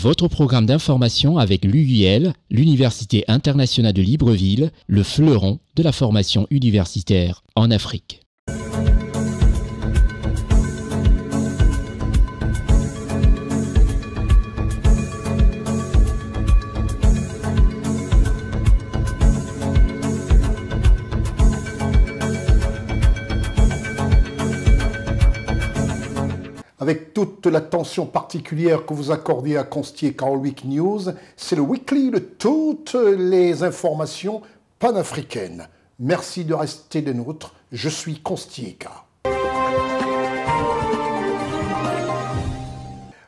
Votre programme d'information avec l'UIL, l'Université internationale de Libreville, le fleuron de la formation universitaire en Afrique. Avec toute l'attention particulière que vous accordez à Constier Carol Week News, c'est le weekly de toutes les informations panafricaines. Merci de rester des nôtres. Je suis Constier.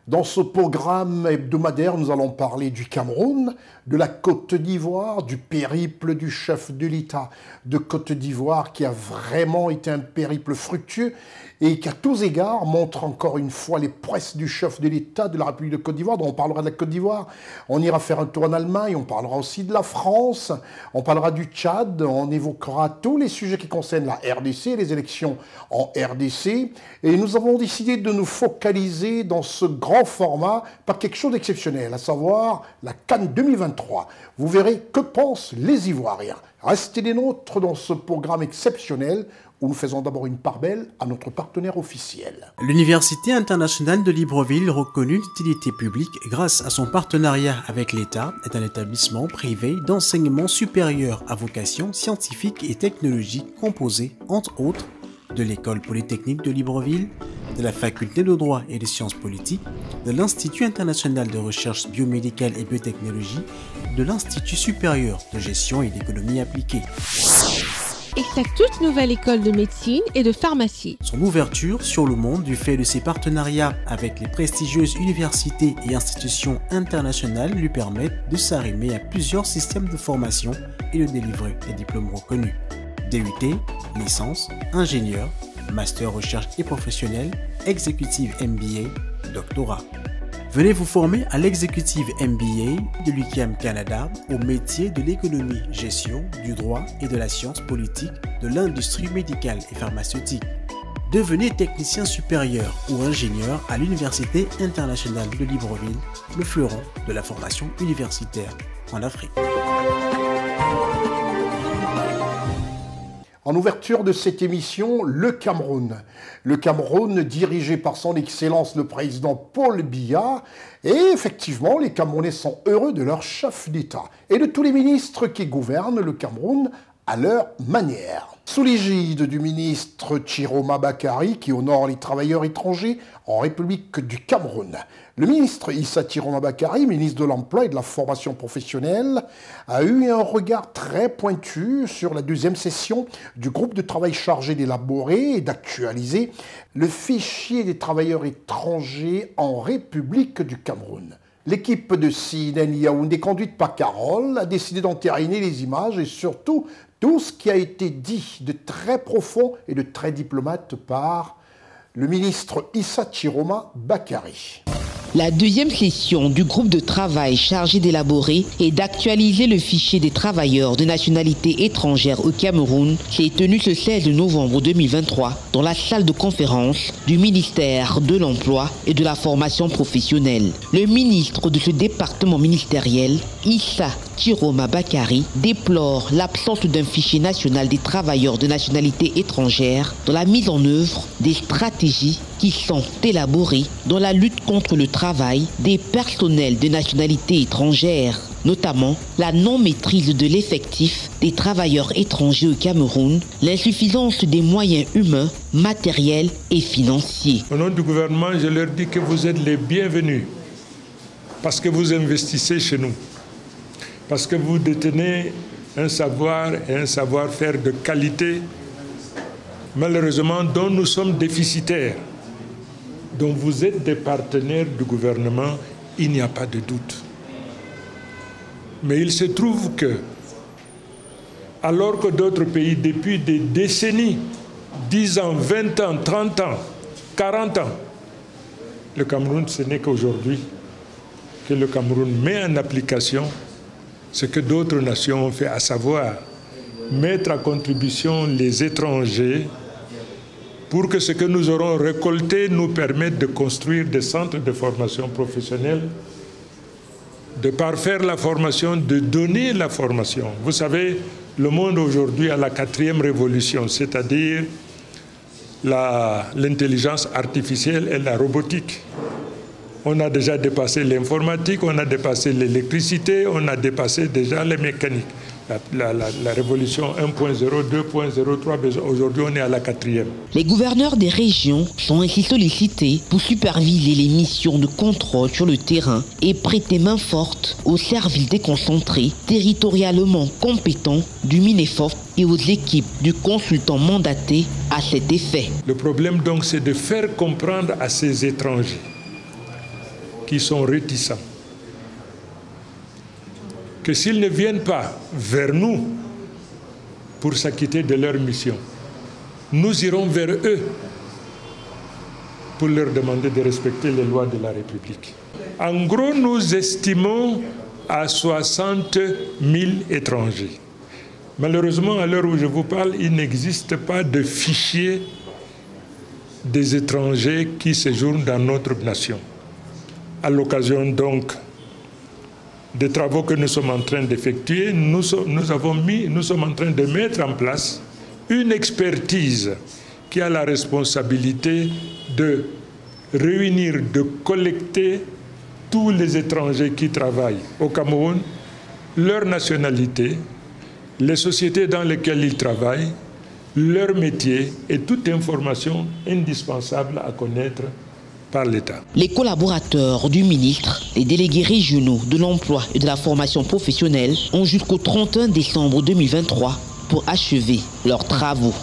Dans ce programme hebdomadaire, nous allons parler du Cameroun, de la Côte d'Ivoire, du périple du chef de l'État de Côte d'Ivoire qui a vraiment été un périple fructueux et qui à tous égards montre encore une fois les prouesses du chef de l'État de la République de Côte d'Ivoire. Donc on parlera de la Côte d'Ivoire, on ira faire un tour en Allemagne, on parlera aussi de la France, on parlera du Tchad, on évoquera tous les sujets qui concernent la RDC, les élections en RDC. Et nous avons décidé de nous focaliser dans ce grand format par quelque chose d'exceptionnel, à savoir la CAN 2023. Vous verrez que pensent les Ivoiriens. Restez des nôtres dans ce programme exceptionnel où nous faisons d'abord une part belle à notre partenaire officiel. L'Université internationale de Libreville, reconnue d'utilité publique grâce à son partenariat avec l'État, est un établissement privé d'enseignement supérieur à vocation scientifique et technologique composé, entre autres, de l'École polytechnique de Libreville, de la Faculté de droit et des sciences politiques, de l'Institut international de recherche biomédicale et biotechnologie, de l'Institut supérieur de gestion et d'économie appliquée. Et sa toute nouvelle école de médecine et de pharmacie. Son ouverture sur le monde du fait de ses partenariats avec les prestigieuses universités et institutions internationales lui permettent de s'arrimer à plusieurs systèmes de formation et de délivrer des diplômes reconnus. DUT, licence, ingénieur, master recherche et professionnel, exécutive MBA, doctorat. Venez vous former à l'exécutive MBA de l'UQAM Canada au métier de l'économie, gestion, du droit et de la science politique de l'industrie médicale et pharmaceutique. Devenez technicien supérieur ou ingénieur à l'Université internationale de Libreville, le fleuron de la formation universitaire en Afrique. En ouverture de cette émission, le Cameroun. Le Cameroun dirigé par son Excellence le président Paul Biya. Et effectivement, les Camerounais sont heureux de leur chef d'État et de tous les ministres qui gouvernent le Cameroun à leur manière. Sous l'égide du ministre Chiroma Bakary, qui honore les travailleurs étrangers en République du Cameroun. Le ministre Issa Chiroma Bakary, ministre de l'Emploi et de la Formation professionnelle, a eu un regard très pointu sur la deuxième session du groupe de travail chargé d'élaborer et d'actualiser le fichier des travailleurs étrangers en République du Cameroun. L'équipe de CNN Yaoundé, conduite par Carole, a décidé d'entériner les images et surtout tout ce qui a été dit de très profond et de très diplomate par le ministre Issa Chiroma Bakary. La deuxième session du groupe de travail chargé d'élaborer et d'actualiser le fichier des travailleurs de nationalité étrangère au Cameroun s'est tenue ce 16 novembre 2023 dans la salle de conférence du ministère de l'Emploi et de la Formation professionnelle. Le ministre de ce département ministériel, Issa Chiroma Bakary, déplore l'absence d'un fichier national des travailleurs de nationalité étrangère dans la mise en œuvre des stratégies qui sont élaborées dans la lutte contre le travail des personnels de nationalité étrangère, notamment la non-maîtrise de l'effectif des travailleurs étrangers au Cameroun, l'insuffisance des moyens humains, matériels et financiers. Au nom du gouvernement, je leur dis que vous êtes les bienvenus parce que vous investissez chez nous, parce que vous détenez un savoir et un savoir-faire de qualité, malheureusement dont nous sommes déficitaires. Donc vous êtes des partenaires du gouvernement, il n'y a pas de doute. Mais il se trouve que, alors que d'autres pays, depuis des décennies, 10 ans, 20 ans, 30 ans, 40 ans, le Cameroun, ce n'est qu'aujourd'hui que le Cameroun met en application ce que d'autres nations ont fait, à savoir mettre à contribution les étrangers pour que ce que nous aurons récolté nous permette de construire des centres de formation professionnelle de parfaire la formation, de donner la formation. Vous savez, le monde aujourd'hui a la 4e révolution, c'est-à-dire l'intelligence artificielle et la robotique. On a déjà dépassé l'informatique, on a dépassé l'électricité, on a dépassé déjà les mécaniques. La révolution 1.0, 2.0, 3, aujourd'hui on est à la 4e. Les gouverneurs des régions sont ainsi sollicités pour superviser les missions de contrôle sur le terrain et prêter main forte aux services déconcentrés, territorialement compétents du MINEFOP et aux équipes du consultant mandaté à cet effet. Le problème donc c'est de faire comprendre à ces étrangers qui sont réticents que s'ils ne viennent pas vers nous pour s'acquitter de leur mission, nous irons vers eux pour leur demander de respecter les lois de la République. En gros, nous estimons à 60 000 étrangers. Malheureusement, à l'heure où je vous parle, il n'existe pas de fichier des étrangers qui séjournent dans notre nation. À l'occasion donc des travaux que nous sommes en train d'effectuer, nous sommes en train de mettre en place une expertise qui a la responsabilité de réunir, de collecter tous les étrangers qui travaillent au Cameroun, leur nationalité, les sociétés dans lesquelles ils travaillent, leur métier et toute information indispensable à connaître par l'État. Les collaborateurs du ministre, les délégués régionaux de l'emploi et de la formation professionnelle ont jusqu'au 31 décembre 2023 pour achever leurs travaux.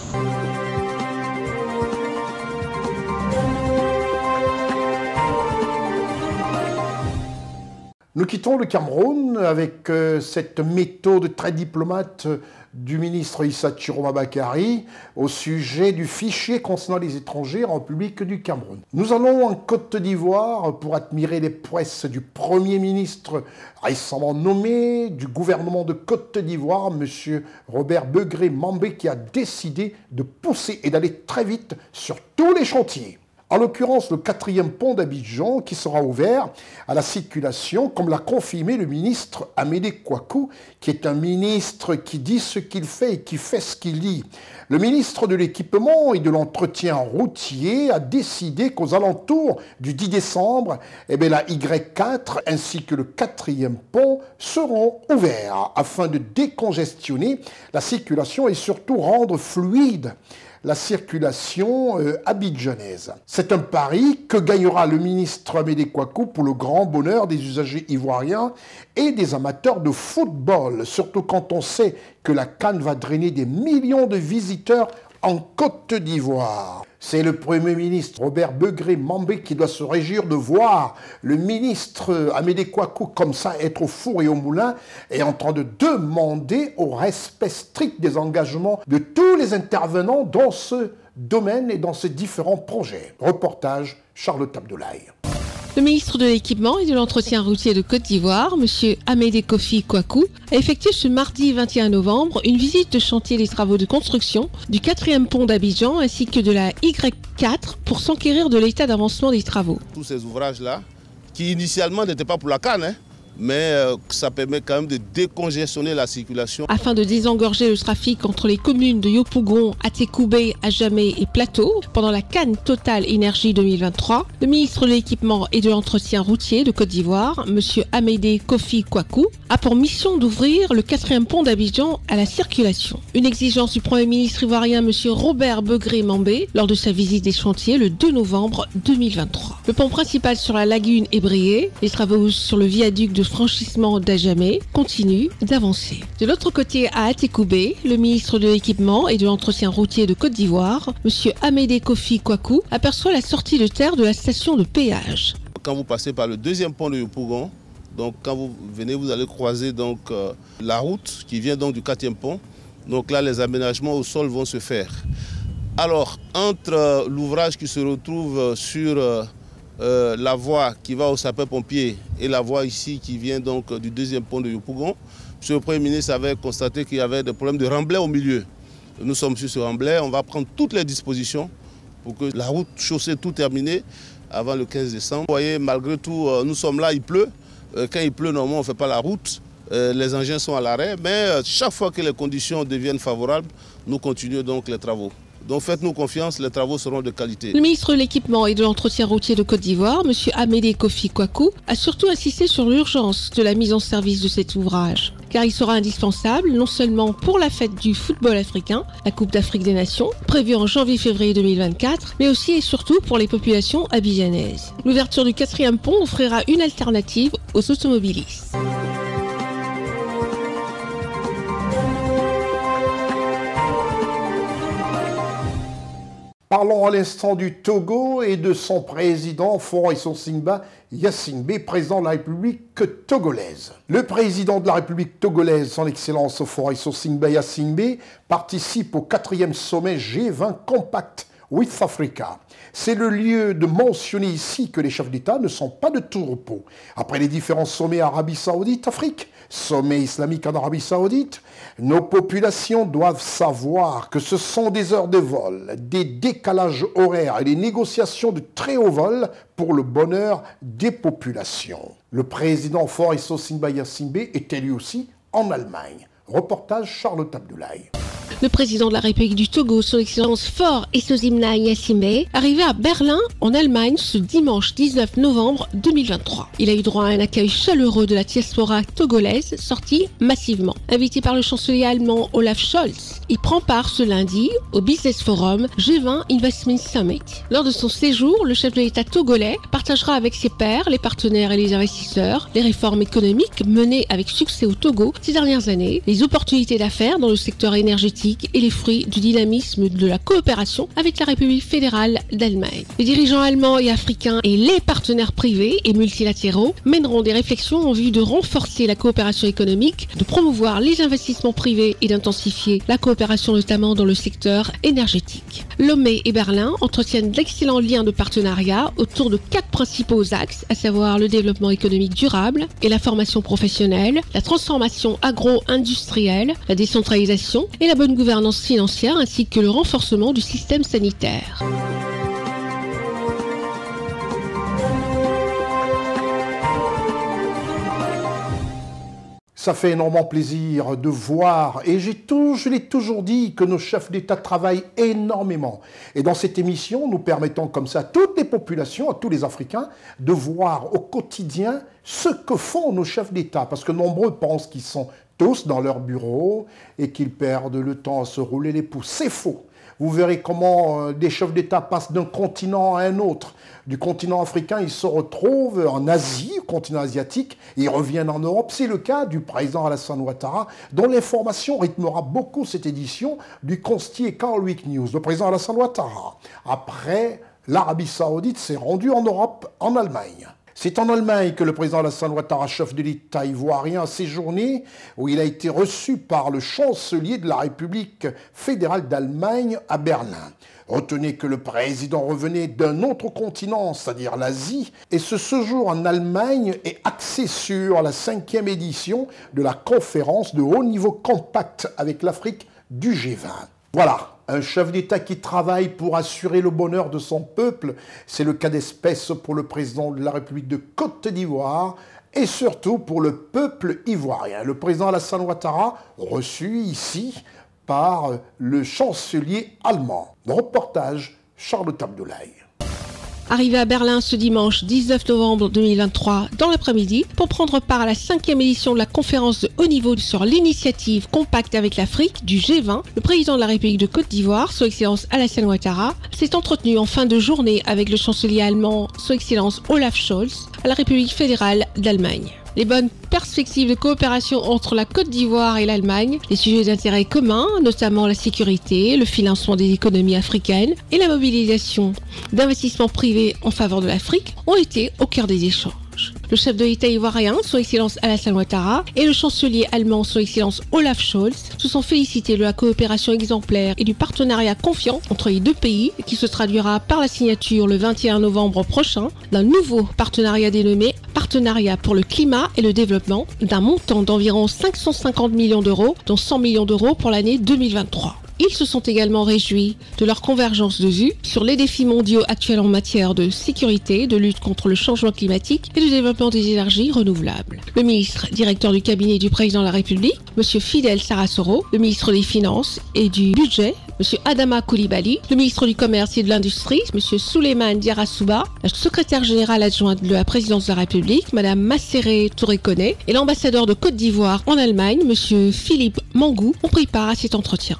Nous quittons le Cameroun avec cette méthode très diplomate du ministre Issa Chiroma Bakary au sujet du fichier concernant les étrangers en République du Cameroun. Nous allons en Côte d'Ivoire pour admirer les prouesses du Premier ministre récemment nommé du gouvernement de Côte d'Ivoire, M. Robert Begré Mambé, qui a décidé de pousser et d'aller très vite sur tous les chantiers. En l'occurrence, le 4e pont d'Abidjan qui sera ouvert à la circulation, comme l'a confirmé le ministre Amédée Kouakou, qui est un ministre qui dit ce qu'il fait et qui fait ce qu'il dit. Le ministre de l'Équipement et de l'Entretien routier a décidé qu'aux alentours du 10 décembre, la Y4 ainsi que le 4e pont seront ouverts afin de décongestionner la circulation et surtout rendre fluide la circulation abidjanaise. C'est un pari que gagnera le ministre Amédée Kouakou pour le grand bonheur des usagers ivoiriens et des amateurs de football, surtout quand on sait que la CAN va drainer des millions de visiteurs en Côte d'Ivoire. C'est le Premier ministre Robert Begré Mambé qui doit se réjouir de voir le ministre Amédée Kouakou comme ça être au four et au moulin et en train de demander au respect strict des engagements de tous les intervenants dans ce domaine et dans ces différents projets. Reportage Charlotte Abdoulaye. Le ministre de l'Équipement et de l'Entretien routier de Côte d'Ivoire, M. Amédée Kofi Kouakou, a effectué ce mardi 21 novembre une visite de chantier des travaux de construction du 4e pont d'Abidjan ainsi que de la Y4 pour s'enquérir de l'état d'avancement des travaux. Tous ces ouvrages-là, qui initialement n'étaient pas pour la CAN, mais ça permet quand même de décongestionner la circulation. Afin de désengorger le trafic entre les communes de Yopougon, Atekoubé, Adjamé et Plateau, pendant la CAN Total Énergie 2023, le ministre de l'Équipement et de l'Entretien routier de Côte d'Ivoire, M. Amédée Kofi Kouakou, a pour mission d'ouvrir le 4e pont d'Abidjan à la circulation. Une exigence du Premier ministre ivoirien, M. Robert Begré Mambé, lors de sa visite des chantiers le 2 novembre 2023. Le pont principal sur la lagune est brillé, les travaux sur le viaduc de franchissement d'Adjamé continue d'avancer. De l'autre côté, à Atekoubé, le ministre de l'Équipement et de l'Entretien routier de Côte d'Ivoire, M. Amédée Kofi Kouakou, aperçoit la sortie de terre de la station de péage. Quand vous passez par le 2e pont de Yopougon, donc quand vous venez, vous allez croiser donc la route qui vient donc du 4e pont. Donc là, les aménagements au sol vont se faire. Alors, entre l'ouvrage qui se retrouve sur la voie qui va au sapeur-pompier et la voie ici qui vient donc du 2e pont de Yopougon, M. le Premier ministre avait constaté qu'il y avait des problèmes de remblai au milieu. Nous sommes sur ce remblai, on va prendre toutes les dispositions pour que la route chaussée tout terminée avant le 15 décembre. Vous voyez, malgré tout, nous sommes là, il pleut, Quand il pleut, normalement, on ne fait pas la route. Les engins sont à l'arrêt. Mais chaque fois que les conditions deviennent favorables, nous continuons donc les travaux. Donc faites-nous confiance, les travaux seront de qualité. Le ministre de l'Équipement et de l'Entretien routier de Côte d'Ivoire, M. Amédée Kofi Kwaku, a surtout insisté sur l'urgence de la mise en service de cet ouvrage, car il sera indispensable non seulement pour la fête du football africain, la Coupe d'Afrique des Nations, prévue en janvier-février 2024, mais aussi et surtout pour les populations abidjanaises. L'ouverture du 4e pont offrira une alternative aux automobilistes. Parlons à l'instant du Togo et de son président, Faure Issongsinba Gnassingbé, président de la République togolaise. Le président de la République togolaise, son Excellence Faure Issongsinba Gnassingbé, participe au 4e sommet G20 Compact with Africa. C'est le lieu de mentionner ici que les chefs d'État ne sont pas de tout repos. Après les différents sommets Arabie Saoudite-Afrique, sommet islamique en Arabie Saoudite, nos populations doivent savoir que ce sont des heures de vol, des décalages horaires et des négociations de très haut vol pour le bonheur des populations. Le président Faure Issongsinba Gnassingbé était lui aussi en Allemagne. Reportage Charlotte Abdoulaye. Le président de la République du Togo, son Excellence Faure Issongsinba Gnassingbé, arrivé à Berlin, en Allemagne, ce dimanche 19 novembre 2023. Il a eu droit à un accueil chaleureux de la diaspora togolaise, sortie massivement. Invité par le chancelier allemand Olaf Scholz, il prend part ce lundi au Business Forum G20 Investment Summit. Lors de son séjour, le chef de l'État togolais partagera avec ses pairs, les partenaires et les investisseurs, les réformes économiques menées avec succès au Togo ces dernières années, les opportunités d'affaires dans le secteur énergétique et les fruits du dynamisme de la coopération avec la République fédérale d'Allemagne. Les dirigeants allemands et africains et les partenaires privés et multilatéraux mèneront des réflexions en vue de renforcer la coopération économique, de promouvoir les investissements privés et d'intensifier la coopération notamment dans le secteur énergétique. Lomé et Berlin entretiennent d'excellents liens de partenariat autour de 4 principaux axes, à savoir le développement économique durable et la formation professionnelle, la transformation agro-industrielle, la décentralisation et la bonne gouvernance financière ainsi que le renforcement du système sanitaire. Ça fait énormément plaisir de voir, et je l'ai toujours dit, que nos chefs d'État travaillent énormément. Et dans cette émission, nous permettons comme ça à toutes les populations, à tous les Africains, de voir au quotidien ce que font nos chefs d'État. Parce que nombreux pensent qu'ils sont tous dans leur bureau et qu'ils perdent le temps à se rouler les pouces. C'est faux. Vous verrez comment des chefs d'État passent d'un continent à un autre. Du continent africain, ils se retrouvent en Asie, au continent asiatique, et ils reviennent en Europe. C'est le cas du président Alassane Ouattara, dont l'information rythmera beaucoup cette édition du Consti Carl Week News. Le président Alassane Ouattara, après l'Arabie Saoudite, s'est rendu en Europe, en Allemagne. C'est en Allemagne que le président Alassane Ouattara, chef de l'État ivoirien, a séjourné, où il a été reçu par le chancelier de la République fédérale d'Allemagne à Berlin. Retenez que le président revenait d'un autre continent, c'est-à-dire l'Asie, et ce séjour en Allemagne est axé sur la 5e édition de la conférence de haut niveau compact avec l'Afrique du G20. Voilà, un chef d'État qui travaille pour assurer le bonheur de son peuple, c'est le cas d'espèce pour le président de la République de Côte d'Ivoire et surtout pour le peuple ivoirien. Le président Alassane Ouattara, reçu ici par le chancelier allemand. Reportage Charlotte Abdoulaye. Arrivé à Berlin ce dimanche 19 novembre 2023 dans l'après-midi pour prendre part à la 5e édition de la conférence de haut niveau sur l'initiative Compact avec l'Afrique du G20, le président de la République de Côte d'Ivoire, Son Excellence Alassane Ouattara, s'est entretenu en fin de journée avec le chancelier allemand, Son Excellence Olaf Scholz, à la République fédérale d'Allemagne. Les bonnes perspectives de coopération entre la Côte d'Ivoire et l'Allemagne, les sujets d'intérêt commun, notamment la sécurité, le financement des économies africaines et la mobilisation d'investissements privés en faveur de l'Afrique, ont été au cœur des échanges. Le chef de l'État ivoirien, Son Excellence Alassane Ouattara, et le chancelier allemand, Son Excellence Olaf Scholz, se sont félicités de la coopération exemplaire et du partenariat confiant entre les deux pays, qui se traduira par la signature le 21 novembre prochain d'un nouveau partenariat dénommé Partenariat pour le climat et le développement, d'un montant d'environ 550 millions d'euros, dont 100 millions d'euros pour l'année 2023. Ils se sont également réjouis de leur convergence de vues sur les défis mondiaux actuels en matière de sécurité, de lutte contre le changement climatique et de développement des énergies renouvelables. Le ministre directeur du cabinet du président de la République, M. Fidel Sarasoro, le ministre des Finances et du Budget, M. Adama Coulibaly, le ministre du Commerce et de l'Industrie, M. Souleymane Diarra-Souba, la secrétaire générale adjointe de la présidence de la République, Mme Masséré Touré-Koné, et l'ambassadeur de Côte d'Ivoire en Allemagne, M. Philippe Mangou, ont pris part à cet entretien.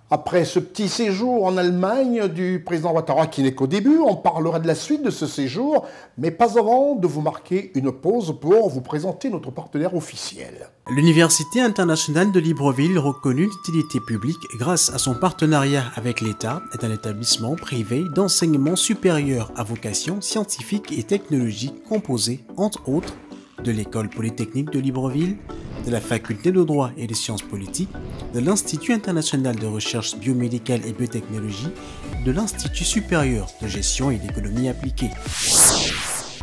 Après ce petit séjour en Allemagne du président Ouattara, qui n'est qu'au début, on parlera de la suite de ce séjour, mais pas avant de vous marquer une pause pour vous présenter notre partenaire officiel. L'Université internationale de Libreville, reconnue d'utilité publique grâce à son partenariat avec l'État, est un établissement privé d'enseignement supérieur à vocation scientifique et technologique composé, entre autres, de l'École polytechnique de Libreville, de la Faculté de droit et des sciences politiques, de l'Institut international de recherche biomédicale et biotechnologie, de l'Institut supérieur de gestion et d'économie appliquée.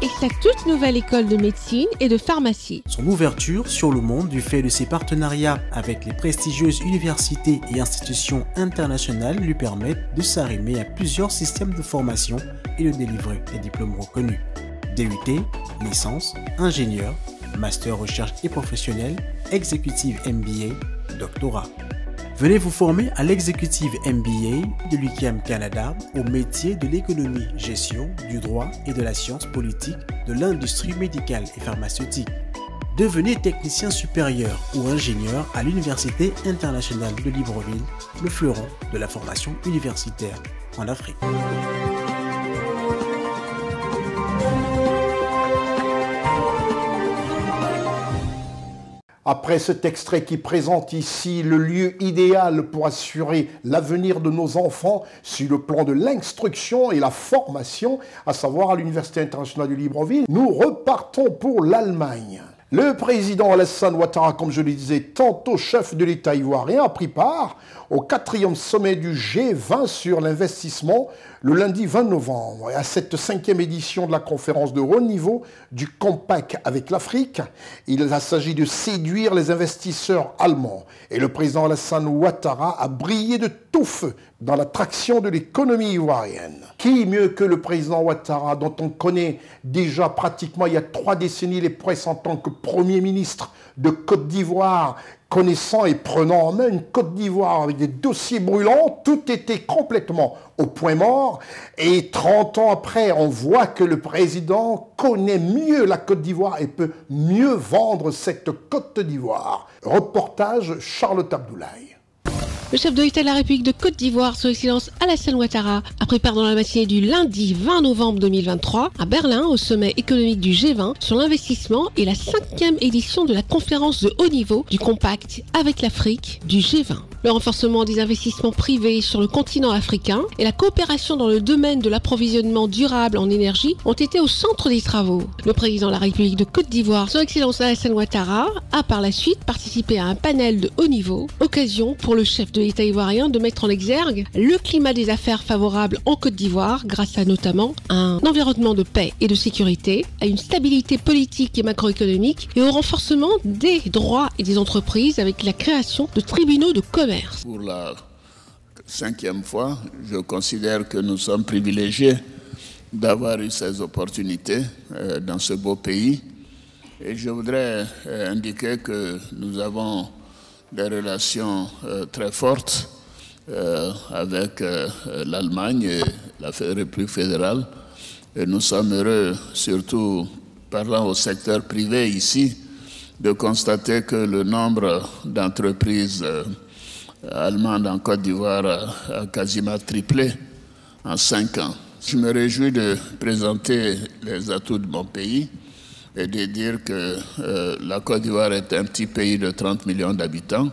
Et sa toute nouvelle école de médecine et de pharmacie. Son ouverture sur le monde du fait de ses partenariats avec les prestigieuses universités et institutions internationales lui permettent de s'arrimer à plusieurs systèmes de formation et de délivrer des diplômes reconnus. DUT, licence, ingénieur, master recherche et professionnel, exécutive MBA, doctorat. Venez vous former à l'exécutive MBA de l'UQAM Canada au métier de l'économie, gestion, du droit et de la science politique, de l'industrie médicale et pharmaceutique. Devenez technicien supérieur ou ingénieur à l'Université internationale de Libreville, le fleuron de la formation universitaire en Afrique. Après cet extrait qui présente ici le lieu idéal pour assurer l'avenir de nos enfants sur le plan de l'instruction et la formation, à savoir à l'Université internationale de Libreville, nous repartons pour l'Allemagne. Le président Alassane Ouattara, comme je le disais, tantôt chef de l'État ivoirien, a pris part au 4e sommet du G20 sur l'investissement le lundi 20 novembre. Et à cette 5e édition de la conférence de haut niveau du Compact avec l'Afrique, il a s'agi de séduire les investisseurs allemands. Et le président Alassane Ouattara a brillé de tout feu dans l'attraction de l'économie ivoirienne. Qui mieux que le président Ouattara, dont on connaît déjà pratiquement il y a 3 décennies les prouesses en tant que Premier ministre de Côte d'Ivoire, connaissant et prenant en main une Côte d'Ivoire avec des dossiers brûlants, tout était complètement au point mort. Et 30 ans après, on voit que le président connaît mieux la Côte d'Ivoire et peut mieux vendre cette Côte d'Ivoire. Reportage Charlotte Abdoulaye. Le chef de l'État de la République de Côte d'Ivoire, son Excellence Alassane Ouattara, a pris part dans la matinée du lundi 20 novembre 2023 à Berlin au sommet économique du G20 sur l'investissement et la 5e édition de la conférence de haut niveau du Compact avec l'Afrique du G20. Le renforcement des investissements privés sur le continent africain et la coopération dans le domaine de l'approvisionnement durable en énergie ont été au centre des travaux. Le président de la République de Côte d'Ivoire, son Excellence Alassane Ouattara, a par la suite participé à un panel de haut niveau, occasion pour le chef de l'État ivoirien de mettre en exergue le climat des affaires favorable en Côte d'Ivoire grâce à notamment un environnement de paix et de sécurité, à une stabilité politique et macroéconomique et au renforcement des droits et des entreprises avec la création de tribunaux de commerce. Pour la 5e fois, je considère que nous sommes privilégiés d'avoir eu ces opportunités dans ce beau pays. Et je voudrais indiquer que nous avons des relations très fortes avec l'Allemagne et la République fédérale. Et nous sommes heureux, surtout parlant au secteur privé ici, de constater que le nombre d'entreprises allemandes en Côte d'Ivoire a quasiment triplé en 5 ans. Je me réjouis de présenter les atouts de mon pays et de dire que la Côte d'Ivoire est un petit pays de 30 millions d'habitants,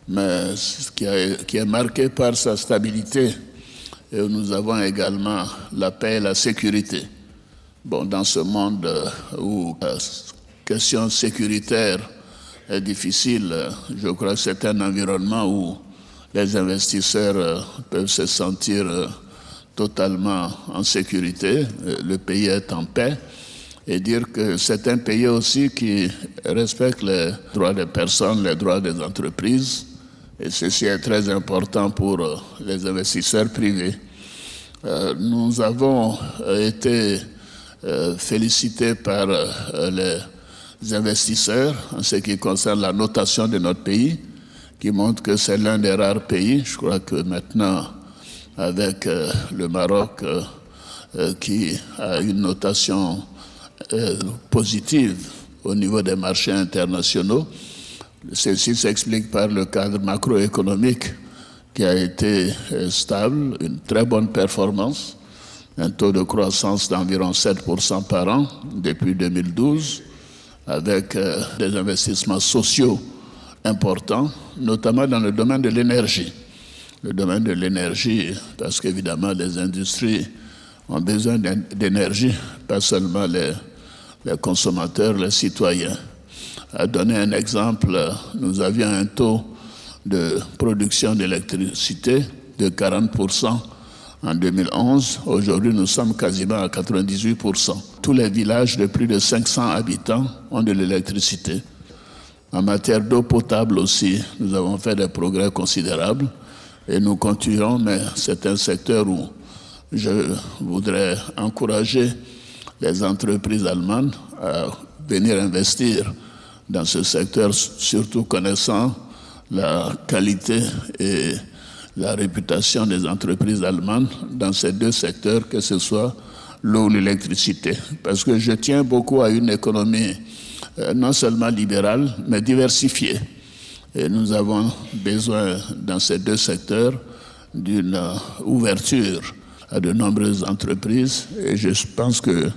mais qui est marqué par sa stabilité. Et nous avons également la paix et la sécurité. Bon, dans ce monde où la question sécuritaire est difficile, je crois que c'est un environnement où les investisseurs peuvent se sentir totalement en sécurité. Le pays est en paix. et dire que c'est un pays aussi qui respecte les droits des personnes, les droits des entreprises. Et ceci est très important pour les investisseurs privés. Nous avons été félicités par les investisseurs en ce qui concerne la notation de notre pays, qui montre que c'est l'un des rares pays. Je crois que maintenant, avec le Maroc, qui a une notation positive au niveau des marchés internationaux, ceci s'explique par le cadre macroéconomique qui a été stable, une très bonne performance, un taux de croissance d'environ 7% par an depuis 2012, avec des investissements sociaux importants, notamment dans le domaine de l'énergie. Le domaine de l'énergie, parce qu'évidemment les industries ont besoin d'énergie, pas seulement les consommateurs, les citoyens. À donner un exemple, nous avions un taux de production d'électricité de 40% en 2011. Aujourd'hui, nous sommes quasiment à 98%. Tous les villages de plus de 500 habitants ont de l'électricité. En matière d'eau potable aussi, nous avons fait des progrès considérables et nous continuerons, mais c'est un secteur où je voudrais encourager les entreprises allemandes à venir investir dans ce secteur, surtout connaissant la qualité et la réputation des entreprises allemandes dans ces deux secteurs, que ce soit l'eau ou l'électricité. Parce que je tiens beaucoup à une économie non seulement libérale, mais diversifiée. Et nous avons besoin, dans ces deux secteurs, d'une ouverture à de nombreuses entreprises. Et je pense que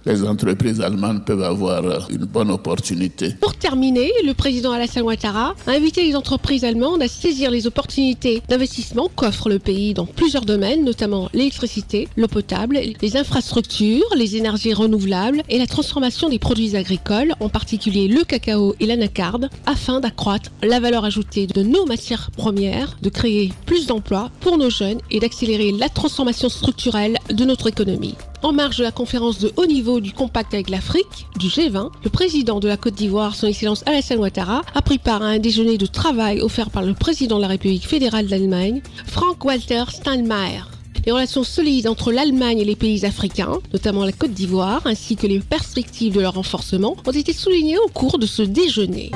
les entreprises allemandes peuvent avoir une bonne opportunité. Pour terminer, le président Alassane Ouattara a invité les entreprises allemandes à saisir les opportunités d'investissement qu'offre le pays dans plusieurs domaines, notamment l'électricité, l'eau potable, les infrastructures, les énergies renouvelables et la transformation des produits agricoles, en particulier le cacao et l'anacarde, afin d'accroître la valeur ajoutée de nos matières premières, de créer plus d'emplois pour nos jeunes et d'accélérer la transformation structurelle de notre économie. En marge de la conférence de haut niveau du Compact avec l'Afrique, du G20, le président de la Côte d'Ivoire, son Excellence Alassane Ouattara, a pris part à un déjeuner de travail offert par le président de la République fédérale d'Allemagne, Frank-Walter Steinmeier. Les relations solides entre l'Allemagne et les pays africains, notamment la Côte d'Ivoire, ainsi que les perspectives de leur renforcement, ont été soulignées au cours de ce déjeuner.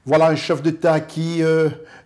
Voilà un chef d'État qui,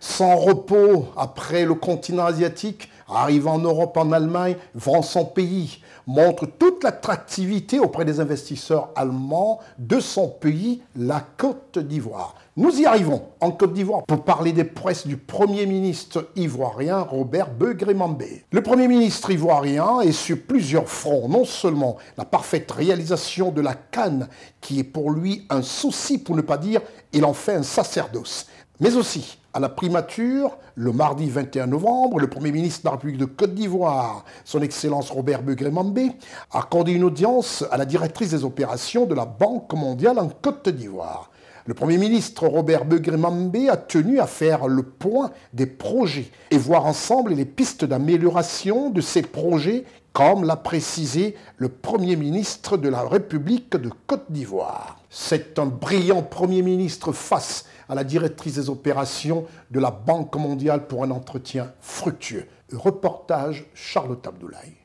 sans repos, après le continent asiatique, arrive en Europe, en Allemagne, vend son pays, montre toute l'attractivité auprès des investisseurs allemands de son pays, la Côte d'Ivoire. Nous y arrivons en Côte d'Ivoire pour parler des prouesses du Premier ministre ivoirien Robert Begré-Mambé. Le Premier ministre ivoirien est sur plusieurs fronts, non seulement la parfaite réalisation de la CAN, qui est pour lui un souci, pour ne pas dire il en fait un sacerdoce, mais aussi à la primature, le mardi 21 novembre, le Premier ministre de la République de Côte d'Ivoire, son Excellence Robert Begré-Mambé, a accordé une audience à la directrice des opérations de la Banque mondiale en Côte d'Ivoire. Le Premier ministre Robert Begré-Mambé a tenu à faire le point des projets et voir ensemble les pistes d'amélioration de ces projets, comme l'a précisé le Premier ministre de la République de Côte d'Ivoire. C'est un brillant Premier ministre face à la directrice des opérations de la Banque mondiale pour un entretien fructueux. Reportage Charlotte Abdoulaye.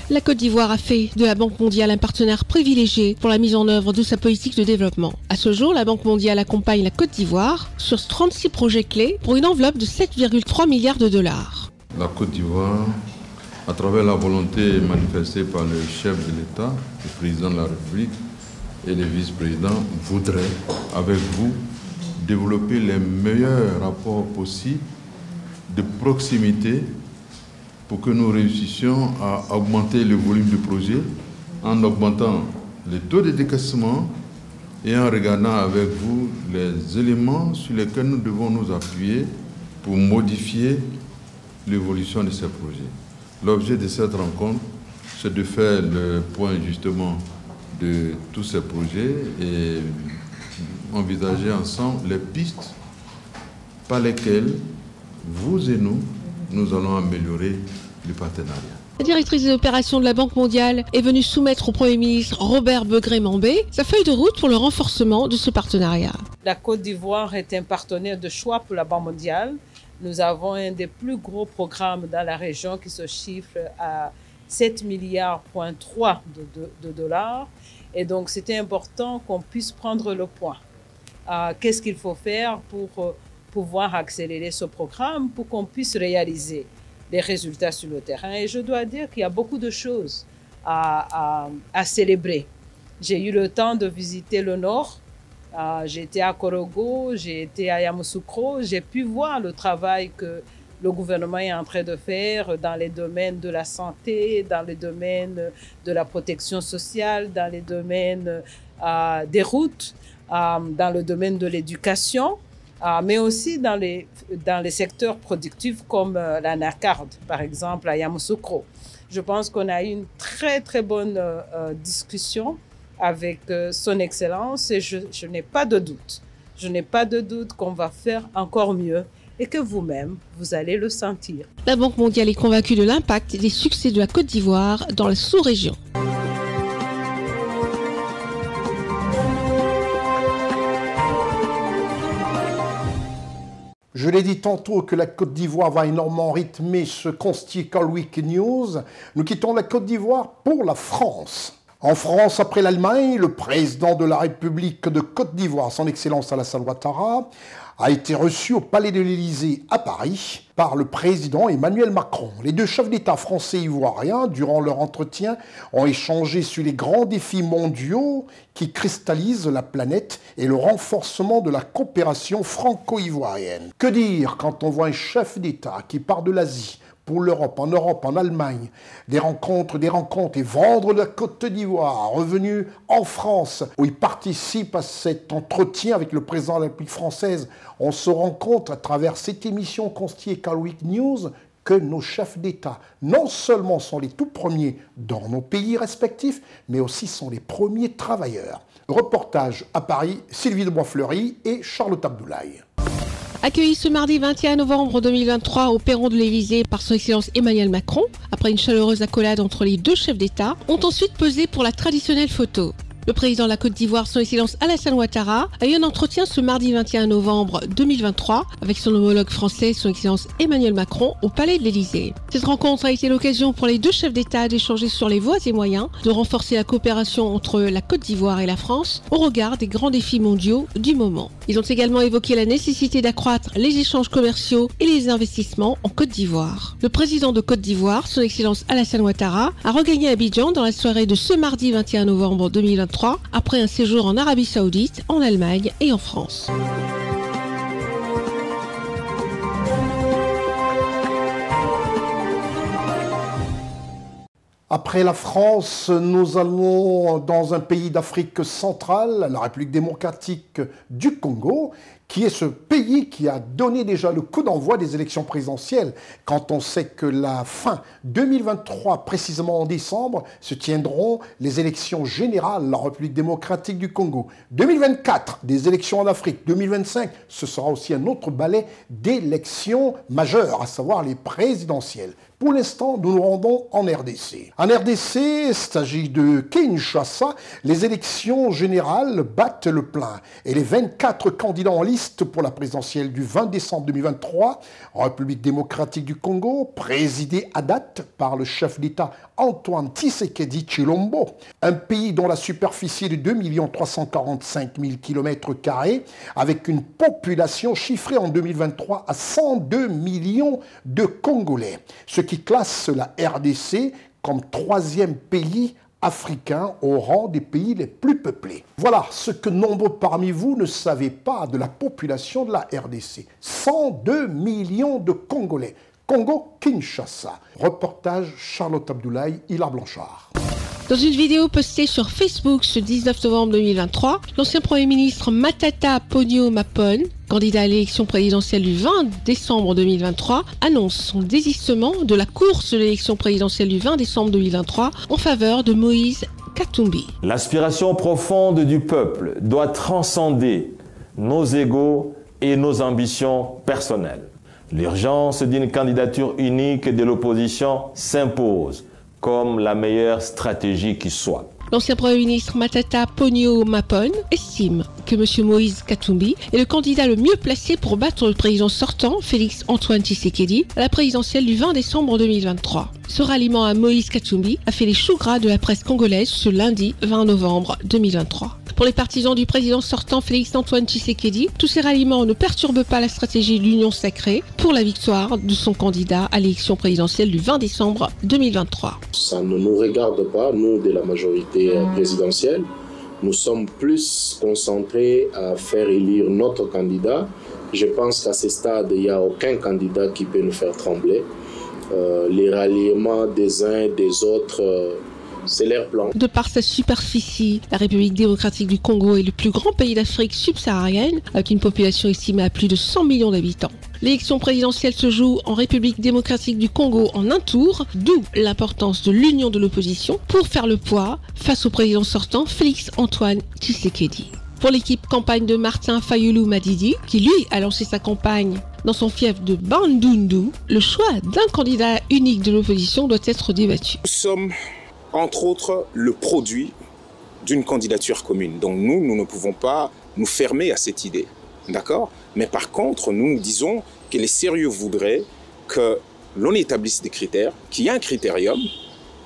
La Côte d'Ivoire a fait de la Banque mondiale un partenaire privilégié pour la mise en œuvre de sa politique de développement. À ce jour, la Banque mondiale accompagne la Côte d'Ivoire sur 36 projets clés pour une enveloppe de 7,3 milliards de dollars. La Côte d'Ivoire, à travers la volonté manifestée par le chef de l'État, le président de la République et les vice-présidents, voudrait, avec vous, développer les meilleurs rapports possibles de proximité pour que nous réussissions à augmenter le volume de projets en augmentant les taux de décaissement et en regardant avec vous les éléments sur lesquels nous devons nous appuyer pour modifier l'évolution de ces projets. L'objet de cette rencontre, c'est de faire le point justement de tous ces projets et envisager ensemble les pistes par lesquelles vous et nous allons améliorer le partenariat. La directrice des opérations de la Banque mondiale est venue soumettre au Premier ministre Robert Begré-Mambé sa feuille de route pour le renforcement de ce partenariat. La Côte d'Ivoire est un partenaire de choix pour la Banque mondiale. Nous avons un des plus gros programmes dans la région qui se chiffre à 7,3 milliards de dollars. Et donc, c'était important qu'on puisse prendre le point. Qu'est-ce qu'il faut faire pour pouvoir accélérer ce programme, pour qu'on puisse réaliser des résultats sur le terrain. Et je dois dire qu'il y a beaucoup de choses à célébrer. J'ai eu le temps de visiter le Nord. J'ai été à Korogo, j'ai été à Yamoussoukro. J'ai pu voir le travail que le gouvernement est en train de faire dans les domaines de la santé, dans les domaines de la protection sociale, dans les domaines des routes, dans le domaine de l'éducation. Mais aussi dans les secteurs productifs comme la Nacarde, par exemple, à Yamoussoukro. Je pense qu'on a eu une très, très bonne discussion avec son Excellence et je n'ai pas de doute. Je n'ai pas de doute qu'on va faire encore mieux et que vous-même, vous allez le sentir. La Banque mondiale est convaincue de l'impact des succès de la Côte d'Ivoire dans la sous-région. Je l'ai dit tantôt que la Côte d'Ivoire va énormément rythmer ce Constical Week News. Nous quittons la Côte d'Ivoire pour la France. En France, après l'Allemagne, le président de la République de Côte d'Ivoire, son Excellence Alassane Ouattara, a été reçu au Palais de l'Élysée à Paris par le président Emmanuel Macron. Les deux chefs d'État français et ivoiriens, durant leur entretien, ont échangé sur les grands défis mondiaux qui cristallisent la planète et le renforcement de la coopération franco-ivoirienne. Que dire quand on voit un chef d'État qui part de l'Asie pour l'Europe, en Allemagne, des rencontres et vendre la Côte d'Ivoire, revenu en France, où il participe à cet entretien avec le président de la République française. On se rend compte à travers cette émission Constical Week News que nos chefs d'État, non seulement sont les tout premiers dans nos pays respectifs, mais aussi sont les premiers travailleurs. Reportage à Paris, Sylvie de Boisfleury et Charlotte Abdoulaye. Accueilli ce mardi 21 novembre 2023 au perron de l'Élysée par son Excellence Emmanuel Macron, après une chaleureuse accolade entre les deux chefs d'État, ont ensuite posé pour la traditionnelle photo. Le président de la Côte d'Ivoire, son Excellence Alassane Ouattara, a eu un entretien ce mardi 21 novembre 2023 avec son homologue français, son Excellence Emmanuel Macron, au Palais de l'Élysée. Cette rencontre a été l'occasion pour les deux chefs d'État d'échanger sur les voies et moyens de renforcer la coopération entre la Côte d'Ivoire et la France au regard des grands défis mondiaux du moment. Ils ont également évoqué la nécessité d'accroître les échanges commerciaux et les investissements en Côte d'Ivoire. Le président de Côte d'Ivoire, son Excellence Alassane Ouattara, a regagné Abidjan dans la soirée de ce mardi 21 novembre 2023 après un séjour en Arabie Saoudite, en Allemagne et en France. Après la France, nous allons dans un pays d'Afrique centrale, la République démocratique du Congo, qui est ce pays qui a donné déjà le coup d'envoi des élections présidentielles, quand on sait que la fin 2023, précisément en décembre, se tiendront les élections générales de la République démocratique du Congo. 2024, des élections en Afrique. 2025, ce sera aussi un autre ballet d'élections majeures, à savoir les présidentielles. Pour l'instant, nous nous rendons en RDC. En RDC, il s'agit de Kinshasa. Les élections générales battent le plein. Et les 24 candidats en liste pour la présidentielle du 20 décembre 2023, en République démocratique du Congo, présidée à date par le chef d'État Antoine Tshisekedi Tshilombo, un pays dont la superficie est de 2 345 000 km², avec une population chiffrée en 2023 à 102 millions de Congolais, ce qui classe la RDC comme 3e pays africain au rang des pays les plus peuplés. Voilà ce que nombreux parmi vous ne savaient pas de la population de la RDC. 102 millions de Congolais. Congo-Kinshasa. Reportage Charlotte Abdoulaye, Hilaire Blanchard. Dans une vidéo postée sur Facebook ce 19 novembre 2023, l'ancien Premier ministre Matata Ponyo Mapone, candidat à l'élection présidentielle du 20 décembre 2023, annonce son désistement de la course de l'élection présidentielle du 20 décembre 2023 en faveur de Moïse Katumbi. L'aspiration profonde du peuple doit transcender nos égos et nos ambitions personnelles. L'urgence d'une candidature unique de l'opposition s'impose comme la meilleure stratégie qui soit. L'ancien Premier ministre Matata Ponyo Mapone estime que M. Moïse Katumbi est le candidat le mieux placé pour battre le président sortant, Félix Antoine Tshisekedi, à la présidentielle du 20 décembre 2023. Ce ralliement à Moïse Katumbi a fait les choux gras de la presse congolaise ce lundi 20 novembre 2023. Pour les partisans du président sortant Félix Antoine Tshisekedi, tous ces ralliements ne perturbent pas la stratégie de l'Union sacrée pour la victoire de son candidat à l'élection présidentielle du 20 décembre 2023. Ça ne nous regarde pas, nous de la majorité présidentielle. Nous sommes plus concentrés à faire élire notre candidat. Je pense qu'à ce stade, il n'y a aucun candidat qui peut nous faire trembler. Les ralliements des uns et des autres, c'est leur plan. De par sa superficie, la République démocratique du Congo est le plus grand pays d'Afrique subsaharienne, avec une population estimée à plus de 100 millions d'habitants. L'élection présidentielle se joue en République démocratique du Congo en un tour, d'où l'importance de l'union de l'opposition pour faire le poids face au président sortant Félix Antoine Tshisekedi. Pour l'équipe campagne de Martin Fayulu Madidi, qui lui a lancé sa campagne dans son fief de Bandundu, le choix d'un candidat unique de l'opposition doit être débattu. Nous sommes entre autres le produit d'une candidature commune. Donc nous ne pouvons pas nous fermer à cette idée. D'accord ? Mais par contre, nous disons que les sérieux voudraient que l'on établisse des critères, qu'il y ait un critérium,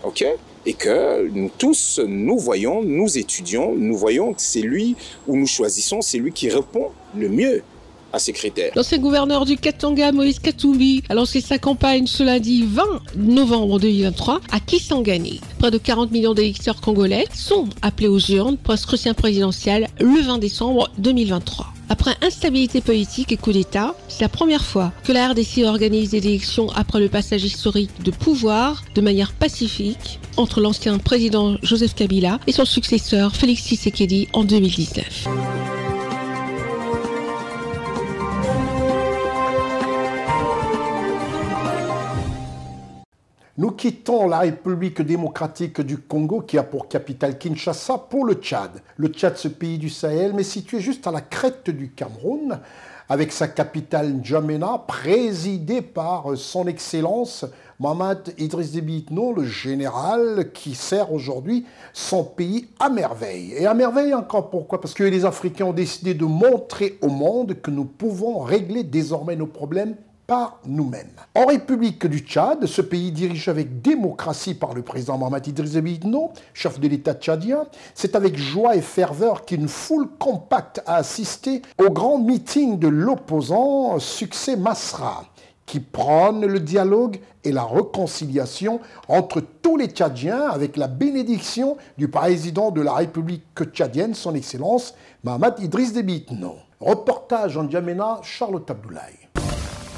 ok ? Et que nous tous, nous voyons, nous étudions, nous voyons que c'est lui où nous choisissons, c'est lui qui répond le mieux à ces critères. L'ancien gouverneur du Katanga, Moïse Katumbi, a lancé sa campagne ce lundi 20 novembre 2023 à Kisangani. Près de 40 millions d'électeurs congolais sont appelés aux urnes pour un scrutin présidentiel le 20 décembre 2023. Après instabilité politique et coup d'État, c'est la première fois que la RDC organise des élections après le passage historique de pouvoir de manière pacifique entre l'ancien président Joseph Kabila et son successeur Félix Tshisekedi en 2019. Nous quittons la République démocratique du Congo qui a pour capitale Kinshasa pour le Tchad. Le Tchad, ce pays du Sahel, mais situé juste à la crête du Cameroun, avec sa capitale N'Djamena, présidée par son Excellence Mahamat Idriss Déby Itno, le général qui sert aujourd'hui son pays à merveille. Et à merveille encore pourquoi? Parce que les Africains ont décidé de montrer au monde que nous pouvons régler désormais nos problèmes par nous-mêmes. En République du Tchad, ce pays dirigé avec démocratie par le président Mahamat Idriss Déby Itno, chef de l'État tchadien, c'est avec joie et ferveur qu'une foule compacte a assisté au grand meeting de l'opposant Succès Masra, qui prône le dialogue et la réconciliation entre tous les Tchadiens avec la bénédiction du président de la République tchadienne, son Excellence Mahamat Idriss Déby Itno. Reportage en N'Djamena, Charlotte Abdoulaye.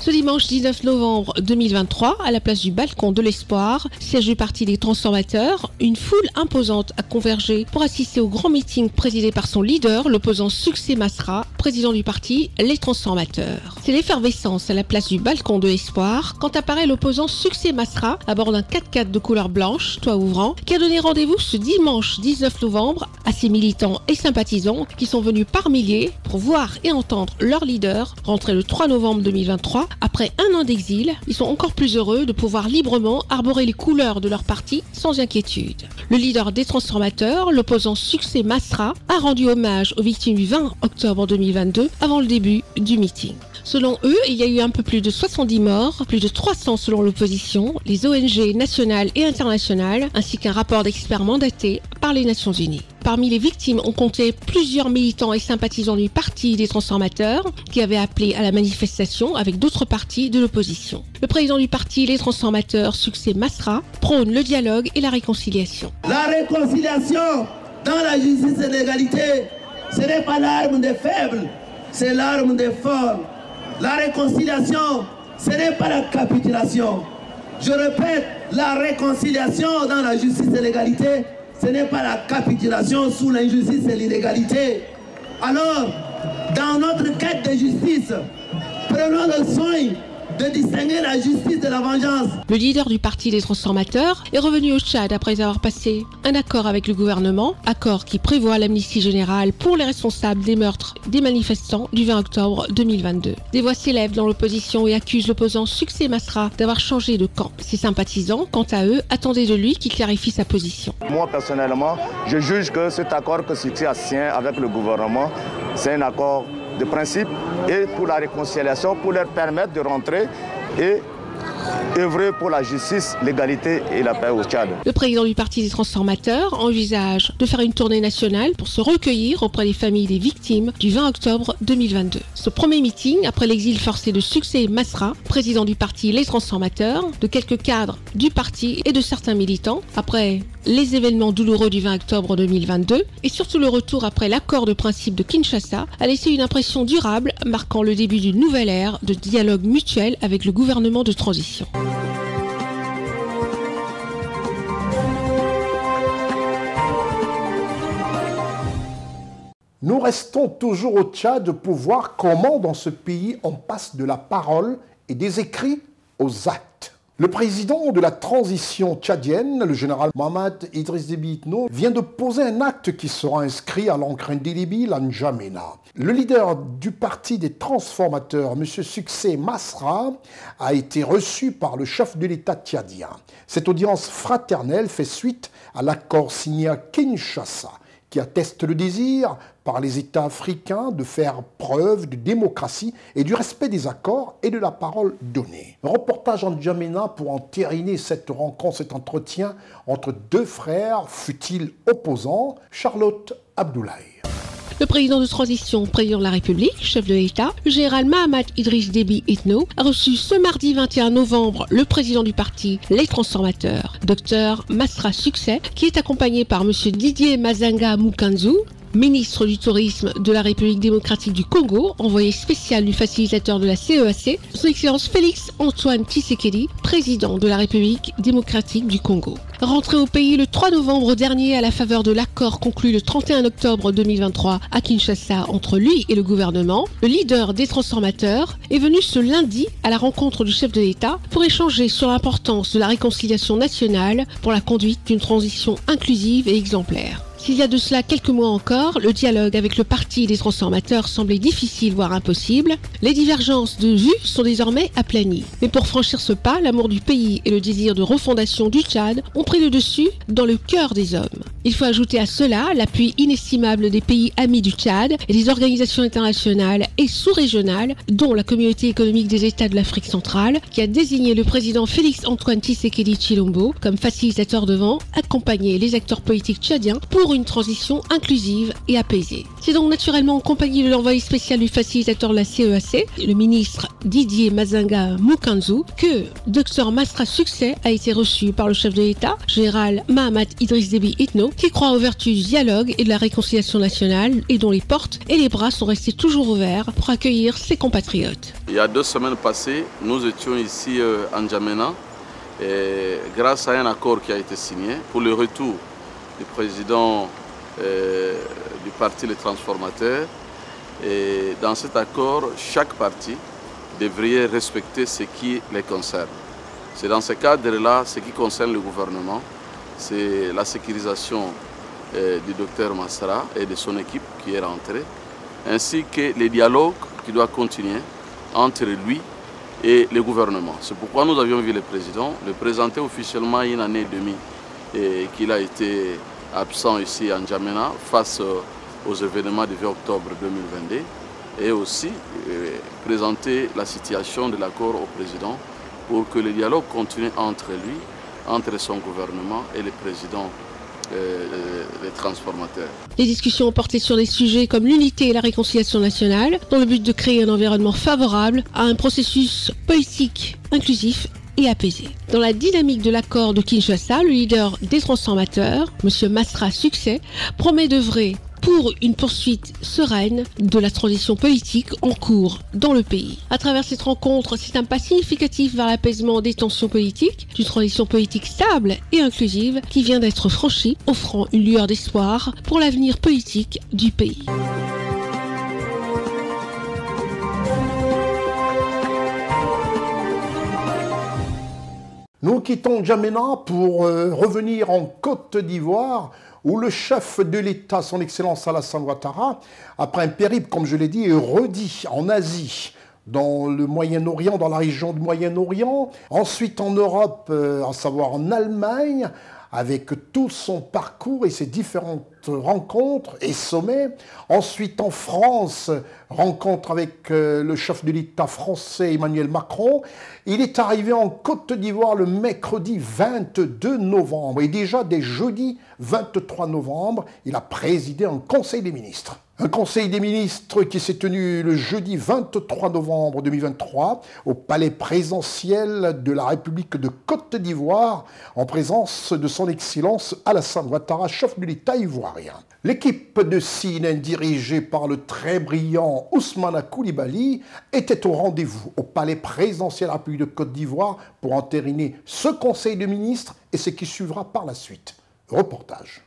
Ce dimanche 19 novembre 2023, à la place du balcon de l'Espoir, siège du Parti des Transformateurs, une foule imposante a convergé pour assister au grand meeting présidé par son leader, l'opposant Succès Masra, président du parti Les Transformateurs. C'est l'effervescence à la place du balcon de l'Espoir quand apparaît l'opposant Succès Masra à bord d'un 4x4 de couleur blanche, toit ouvrant, qui a donné rendez-vous ce dimanche 19 novembre à ses militants et sympathisants qui sont venus par milliers pour voir et entendre leur leader rentrer le 3 novembre 2023. Après un an d'exil, ils sont encore plus heureux de pouvoir librement arborer les couleurs de leur parti sans inquiétude. Le leader des Transformateurs, l'opposant Succès Masra, a rendu hommage aux victimes du 20 octobre 2022 avant le début du meeting. Selon eux, il y a eu un peu plus de 70 morts, plus de 300 selon l'opposition, les ONG nationales et internationales, ainsi qu'un rapport d'experts mandaté par les Nations Unies. Parmi les victimes, on comptait plusieurs militants et sympathisants du Parti des Transformateurs qui avaient appelé à la manifestation avec d'autres partis de l'opposition. Le président du Parti Les Transformateurs, Succès Masra, prône le dialogue et la réconciliation. La réconciliation dans la justice et l'égalité, ce n'est pas l'arme des faibles, c'est l'arme des forts. La réconciliation, ce n'est pas la capitulation. Je répète, la réconciliation dans la justice et l'égalité, ce n'est pas la capitulation sous l'injustice et l'illégalité. Alors, dans notre quête de justice, prenons le soin de distinguer la justice de la vengeance. Le leader du parti des transformateurs est revenu au Tchad après avoir passé un accord avec le gouvernement, accord qui prévoit l'amnistie générale pour les responsables des meurtres des manifestants du 20 octobre 2022. Des voix s'élèvent dans l'opposition et accusent l'opposant Succès Masra d'avoir changé de camp. Ses sympathisants, quant à eux, attendaient de lui qu'il clarifie sa position. Moi, personnellement, je juge que cet accord que Succès a signé avec le gouvernement, c'est un accord de principe et pour la réconciliation, pour leur permettre de rentrer et œuvrer pour la justice, l'égalité et la paix au Tchad. Le président du Parti des transformateurs envisage de faire une tournée nationale pour se recueillir auprès des familles des victimes du 20 octobre 2022. Ce premier meeting, après l'exil forcé de Succès Masra, président du parti Les Transformateurs, de quelques cadres du parti et de certains militants, après les événements douloureux du 20 octobre 2022 et surtout le retour après l'accord de principe de Kinshasa, a laissé une impression durable marquant le début d'une nouvelle ère de dialogue mutuel avec le gouvernement de transition. Nous restons toujours au Tchad pour voir comment dans ce pays on passe de la parole et des écrits aux actes. Le président de la transition tchadienne, le général Mohamed Idriss Déby Itno, vient de poser un acte qui sera inscrit à l'encre indélébile à N'Djamena. Le leader du parti des transformateurs, M. Succès Masra, a été reçu par le chef de l'État tchadien. Cette audience fraternelle fait suite à l'accord signé à Kinshasa, qui atteste le désir par les États africains de faire preuve de démocratie et du respect des accords et de la parole donnée. Un reportage en N'Djamena pour entériner cette rencontre, cet entretien entre deux frères, fut-il opposants, Charlotte Abdoulaye. Le président de transition, président de la République, chef de l'État, le général Mohamed Idriss Déby Itno, a reçu ce mardi 21 novembre le président du parti Les Transformateurs, Dr Masra Succès, qui est accompagné par M. Didier Mazanga Mukanzu, ministre du Tourisme de la République démocratique du Congo, envoyé spécial du facilitateur de la CEAC, son Excellence Félix Antoine Tshisekedi, président de la République démocratique du Congo. Rentré au pays le 3 novembre dernier à la faveur de l'accord conclu le 31 octobre 2023 à Kinshasa entre lui et le gouvernement, le leader des transformateurs est venu ce lundi à la rencontre du chef de l'État pour échanger sur l'importance de la réconciliation nationale pour la conduite d'une transition inclusive et exemplaire. S'il y a de cela quelques mois encore, le dialogue avec le parti des transformateurs semblait difficile, voire impossible, les divergences de vues sont désormais aplanies. Mais pour franchir ce pas, l'amour du pays et le désir de refondation du Tchad ont pris le dessus dans le cœur des hommes. Il faut ajouter à cela l'appui inestimable des pays amis du Tchad et des organisations internationales et sous-régionales, dont la Communauté économique des États de l'Afrique centrale, qui a désigné le président Félix Antoine Tshisekedi Tshilombo comme facilitateur devant accompagner les acteurs politiques tchadiens pour une transition inclusive et apaisée. C'est donc naturellement en compagnie de l'envoyé spécial du facilitateur de la CEAC, le ministre Didier Mazinga Mukanzu, que Dr Masra Succès a été reçu par le chef de l'État, général Mohamed Idriss Déby Itno, qui croit aux vertus du dialogue et de la réconciliation nationale et dont les portes et les bras sont restés toujours ouverts pour accueillir ses compatriotes. Il y a 2 semaines passées, nous étions ici à N'Djamena et grâce à un accord qui a été signé pour le retour du président du parti Les Transformateurs. Et dans cet accord, chaque parti devrait respecter ce qui les concerne. C'est dans ce cadre-là, ce qui concerne le gouvernement, c'est la sécurisation du docteur Masra et de son équipe qui est rentrée, ainsi que les dialogues qui doivent continuer entre lui et le gouvernement. C'est pourquoi nous avions vu le président le présenter officiellement il y a 1 an et demi et qu'il a été absent ici à N'Djamena face aux événements du 20 octobre 2022 et aussi présenter la situation de l'accord au président pour que le dialogue continue entre lui, entre son gouvernement et le président des transformateurs. Les discussions ont porté sur des sujets comme l'unité et la réconciliation nationale, dans le but de créer un environnement favorable à un processus politique inclusif et apaisé. Dans la dynamique de l'accord de Kinshasa, le leader des transformateurs, M. Masra Succès, promet d'œuvrer pour une poursuite sereine de la transition politique en cours dans le pays. À travers cette rencontre, c'est un pas significatif vers l'apaisement des tensions politiques, d'une transition politique stable et inclusive qui vient d'être franchie, offrant une lueur d'espoir pour l'avenir politique du pays. Nous quittons N'Djamena pour revenir en Côte d'Ivoire, où le chef de l'État, son Excellence Alassane Ouattara, après un périple, comme je l'ai dit, est redit en Asie, dans le Moyen-Orient, dans la région du Moyen-Orient, ensuite en Europe, à savoir en Allemagne, avec tout son parcours et ses différentes rencontres et sommets. Ensuite en France, rencontre avec le chef de l'État français Emmanuel Macron. Il est arrivé en Côte d'Ivoire le mercredi 22 novembre. Et déjà dès jeudi 23 novembre, il a présidé un conseil des ministres. Un conseil des ministres qui s'est tenu le jeudi 23 novembre 2023 au palais présidentiel de la République de Côte d'Ivoire en présence de son Excellence Alassane Ouattara, chef de l'État ivoirien. L'équipe de CNN dirigée par le très brillant Ousmane Coulibaly était au rendez-vous au palais présidentiel de la République de Côte d'Ivoire pour entériner ce conseil de ministres et ce qui suivra par la suite. Reportage.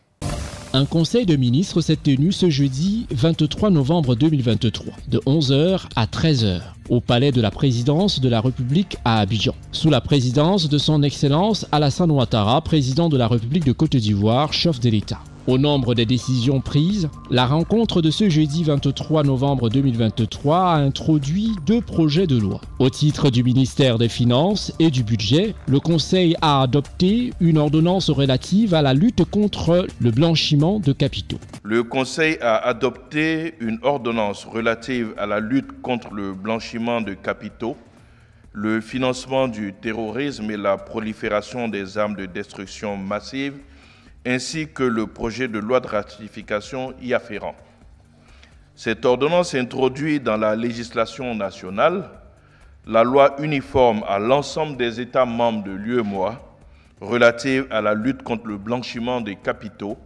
Un conseil de ministres s'est tenu ce jeudi 23 novembre 2023, de 11h à 13h, au palais de la présidence de la République à Abidjan, sous la présidence de son Excellence Alassane Ouattara, président de la République de Côte d'Ivoire, chef de l'État. Au nombre des décisions prises, la rencontre de ce jeudi 23 novembre 2023 a introduit 2 projets de loi. Au titre du ministère des Finances et du Budget, le Conseil a adopté une ordonnance relative à la lutte contre le blanchiment de capitaux. Le Conseil a adopté une ordonnance relative à la lutte contre le blanchiment de capitaux, le financement du terrorisme et la prolifération des armes de destruction massive, ainsi que le projet de loi de ratification y afférent. Cette ordonnance introduit dans la législation nationale la loi uniforme à l'ensemble des États membres de l'UEMOA relative à la lutte contre le blanchiment des capitaux,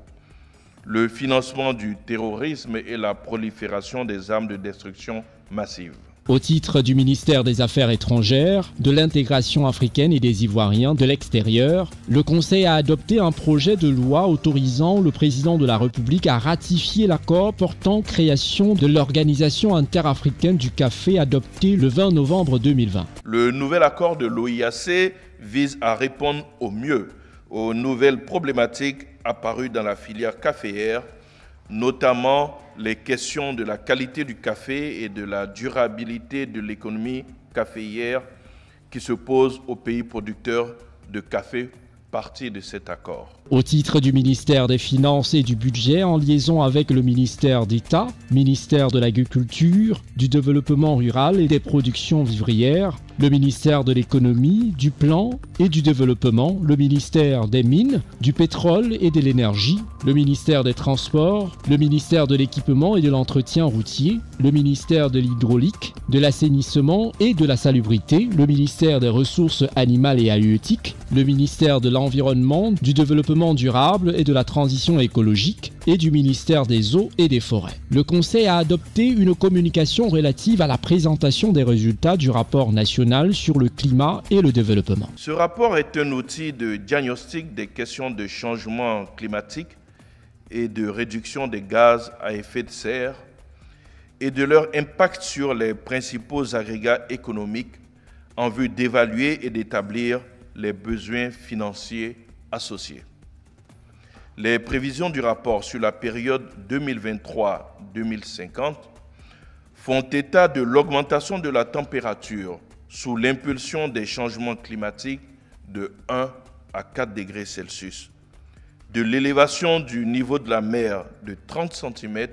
le financement du terrorisme et la prolifération des armes de destruction massive. Au titre du ministère des Affaires étrangères, de l'intégration africaine et des Ivoiriens de l'extérieur, le Conseil a adopté un projet de loi autorisant le président de la République à ratifier l'accord portant création de l'Organisation interafricaine du café adopté le 20 novembre 2020. Le nouvel accord de l'OIAC vise à répondre au mieux aux nouvelles problématiques apparues dans la filière caféière, notamment les questions de la qualité du café et de la durabilité de l'économie caféière qui se posent aux pays producteurs de café partie de cet accord. Au titre du ministère des Finances et du Budget, en liaison avec le ministère d'État, ministère de l'Agriculture, du Développement rural et des productions vivrières, le ministère de l'Économie, du Plan et du Développement, le ministère des Mines, du Pétrole et de l'Énergie, le ministère des Transports, le ministère de l'Équipement et de l'Entretien routier, le ministère de l'Hydraulique, de l'Assainissement et de la Salubrité, le ministère des Ressources animales et halieutiques, le ministère de l'Environnement, du Développement durable et de la Transition écologique et du ministère des Eaux et des Forêts. Le Conseil a adopté une communication relative à la présentation des résultats du rapport national sur le climat et le développement. Ce rapport est un outil de diagnostic des questions de changement climatique et de réduction des gaz à effet de serre et de leur impact sur les principaux agrégats économiques en vue d'évaluer et d'établir les besoins financiers associés. Les prévisions du rapport sur la période 2023-2050 font état de l'augmentation de la température sous l'impulsion des changements climatiques de 1 à 4 degrés Celsius, de l'élévation du niveau de la mer de 30 cm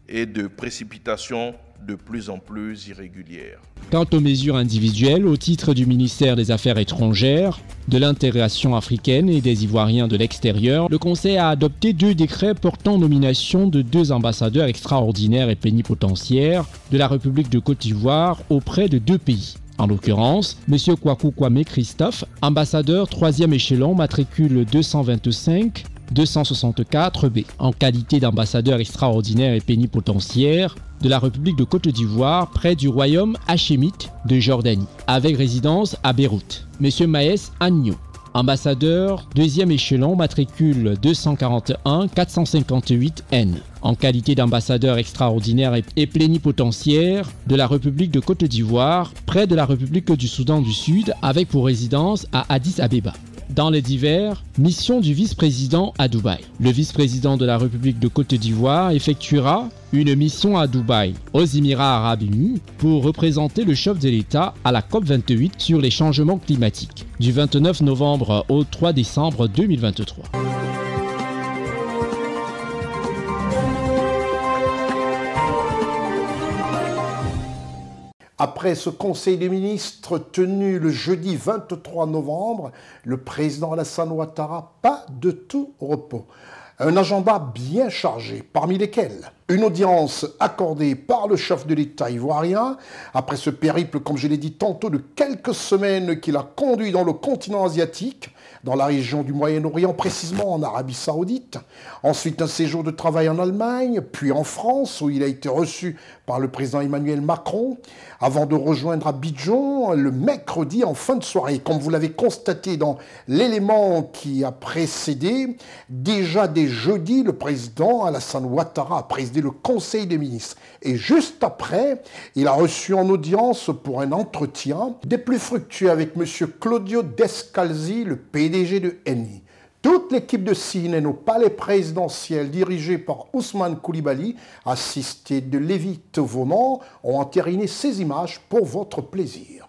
et de précipitations de plus en plus irrégulières. Quant aux mesures individuelles, au titre du ministère des Affaires étrangères, de l'intégration africaine et des Ivoiriens de l'extérieur, le Conseil a adopté 2 décrets portant nomination de 2 ambassadeurs extraordinaires et plénipotentiaires de la République de Côte d'Ivoire auprès de 2 pays. En l'occurrence, M. Kwaku Kwame Christophe, ambassadeur 3e échelon, matricule 225-264B, en qualité d'ambassadeur extraordinaire et plénipotentiaire de la République de Côte d'Ivoire près du royaume hachémite de Jordanie, avec résidence à Beyrouth. M. Maes Agnew, Ambassadeur, deuxième échelon, matricule 241 458 N. En qualité d'ambassadeur extraordinaire et plénipotentiaire de la République de Côte d'Ivoire, près de la République du Soudan du Sud, avec pour résidence à Addis Abeba. Dans les divers, mission du vice-président à Dubaï. Le vice-président de la République de Côte d'Ivoire effectuera une mission à Dubaï, aux Émirats Arabes Unis, pour représenter le chef de l'État à la COP28 sur les changements climatiques, du 29 novembre au 3 décembre 2023. Après ce conseil des ministres tenu le jeudi 23 novembre, le président Alassane Ouattara, pas de tout repos. Un agenda bien chargé, parmi lesquels une audience accordée par le chef de l'État ivoirien, après ce périple, comme je l'ai dit tantôt, de quelques semaines qu'il a conduit dans le continent asiatique, dans la région du Moyen-Orient, précisément en Arabie Saoudite. Ensuite, un séjour de travail en Allemagne, puis en France, où il a été reçu par le président Emmanuel Macron, avant de rejoindre Abidjan le mercredi en fin de soirée. Comme vous l'avez constaté dans l'élément qui a précédé, déjà dès jeudi, le président Alassane Ouattara a présidé le Conseil des ministres. Et juste après, il a reçu en audience pour un entretien des plus fructueux avec M. Claudio Descalzi, le PDG de Eni. Toute l'équipe de CNN au palais présidentiel dirigée par Ousmane Koulibaly, assisté de Lévi Tevonan, ont entériné ces images pour votre plaisir.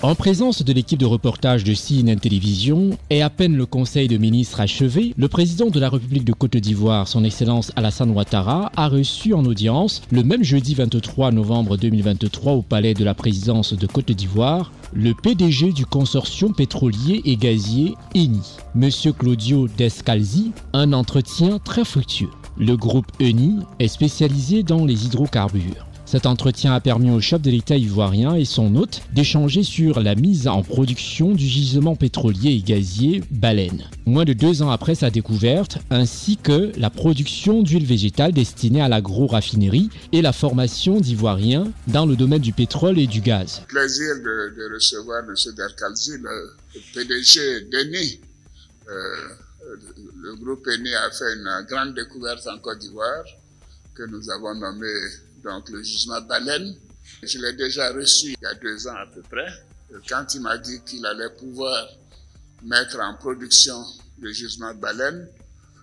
En présence de l'équipe de reportage de CNN Télévision et à peine le conseil de ministres achevé, le président de la République de Côte d'Ivoire, son Excellence Alassane Ouattara, a reçu en audience le même jeudi 23 novembre 2023 au palais de la présidence de Côte d'Ivoire, le PDG du consortium pétrolier et gazier Eni, M. Claudio Descalzi, un entretien très fructueux. Le groupe Eni est spécialisé dans les hydrocarbures. Cet entretien a permis au chef de l'État ivoirien et son hôte d'échanger sur la mise en production du gisement pétrolier et gazier Baleine, moins de 2 ans après sa découverte, ainsi que la production d'huile végétale destinée à l'agro-raffinerie et la formation d'Ivoiriens dans le domaine du pétrole et du gaz. Plaisir de recevoir M. Descalzi, le PDG d'Eni. Le groupe Eni a fait une grande découverte en Côte d'Ivoire que nous avons nommée donc le gisement Baleine. Je l'ai déjà reçu il y a 2 ans à peu près. Quand il m'a dit qu'il allait pouvoir mettre en production le gisement Baleine,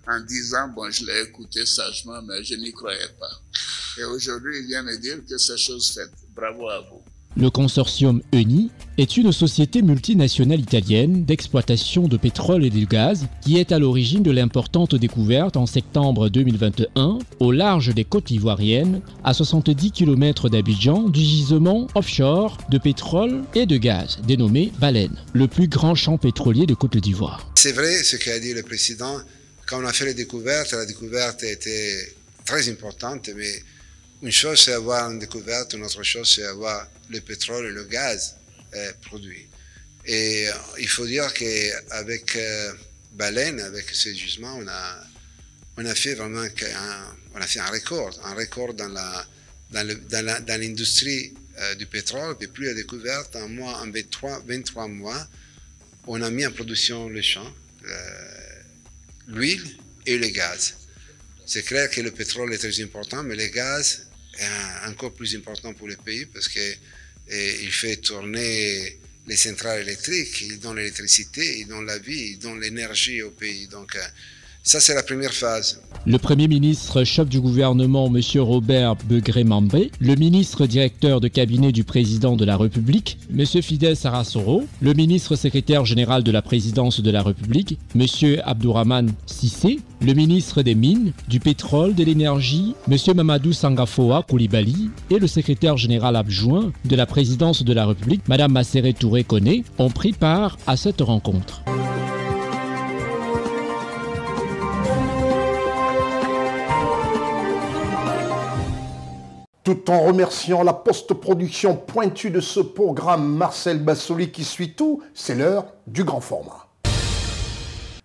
en disant, bon, je l'ai écouté sagement, mais je n'y croyais pas. Et aujourd'hui, il vient me dire que c'est chose faite. Bravo à vous. Le consortium Eni est une société multinationale italienne d'exploitation de pétrole et de gaz qui est à l'origine de l'importante découverte en septembre 2021 au large des côtes ivoiriennes, à 70 km d'Abidjan, du gisement offshore de pétrole et de gaz dénommé Baleine, le plus grand champ pétrolier de Côte d'Ivoire. C'est vrai ce qu'a dit le président. Quand on a fait la découverte était très importante, mais une chose c'est avoir une découverte, une autre chose c'est avoir le pétrole et le gaz produits. Et il faut dire qu'avec Baleine, avec ce gisement, on a fait vraiment un record dans l'industrie du pétrole. Depuis la découverte, en 23 mois, on a mis en production le champ, l'huile et le gaz. C'est clair que le pétrole est très important, mais le gaz est encore plus important pour le pays parce qu'il fait tourner les centrales électriques, il donne l'électricité, il donne la vie, il donne l'énergie au pays. Donc ça, c'est la première phase. Le Premier ministre chef du gouvernement, M. Robert Begré-Mambé, le ministre directeur de cabinet du président de la République, M. Fidel Sarasoro, le ministre secrétaire général de la présidence de la République, M. Abdourahmane Sissé, le ministre des Mines, du Pétrole, de l'Énergie, M. Mamadou Sangafoa Koulibaly et le secrétaire général adjoint de la présidence de la République, Mme Masséré Touré-Koné, ont pris part à cette rencontre. Tout en remerciant la post-production pointue de ce programme, Marcel Bassoli qui suit tout, c'est l'heure du grand format.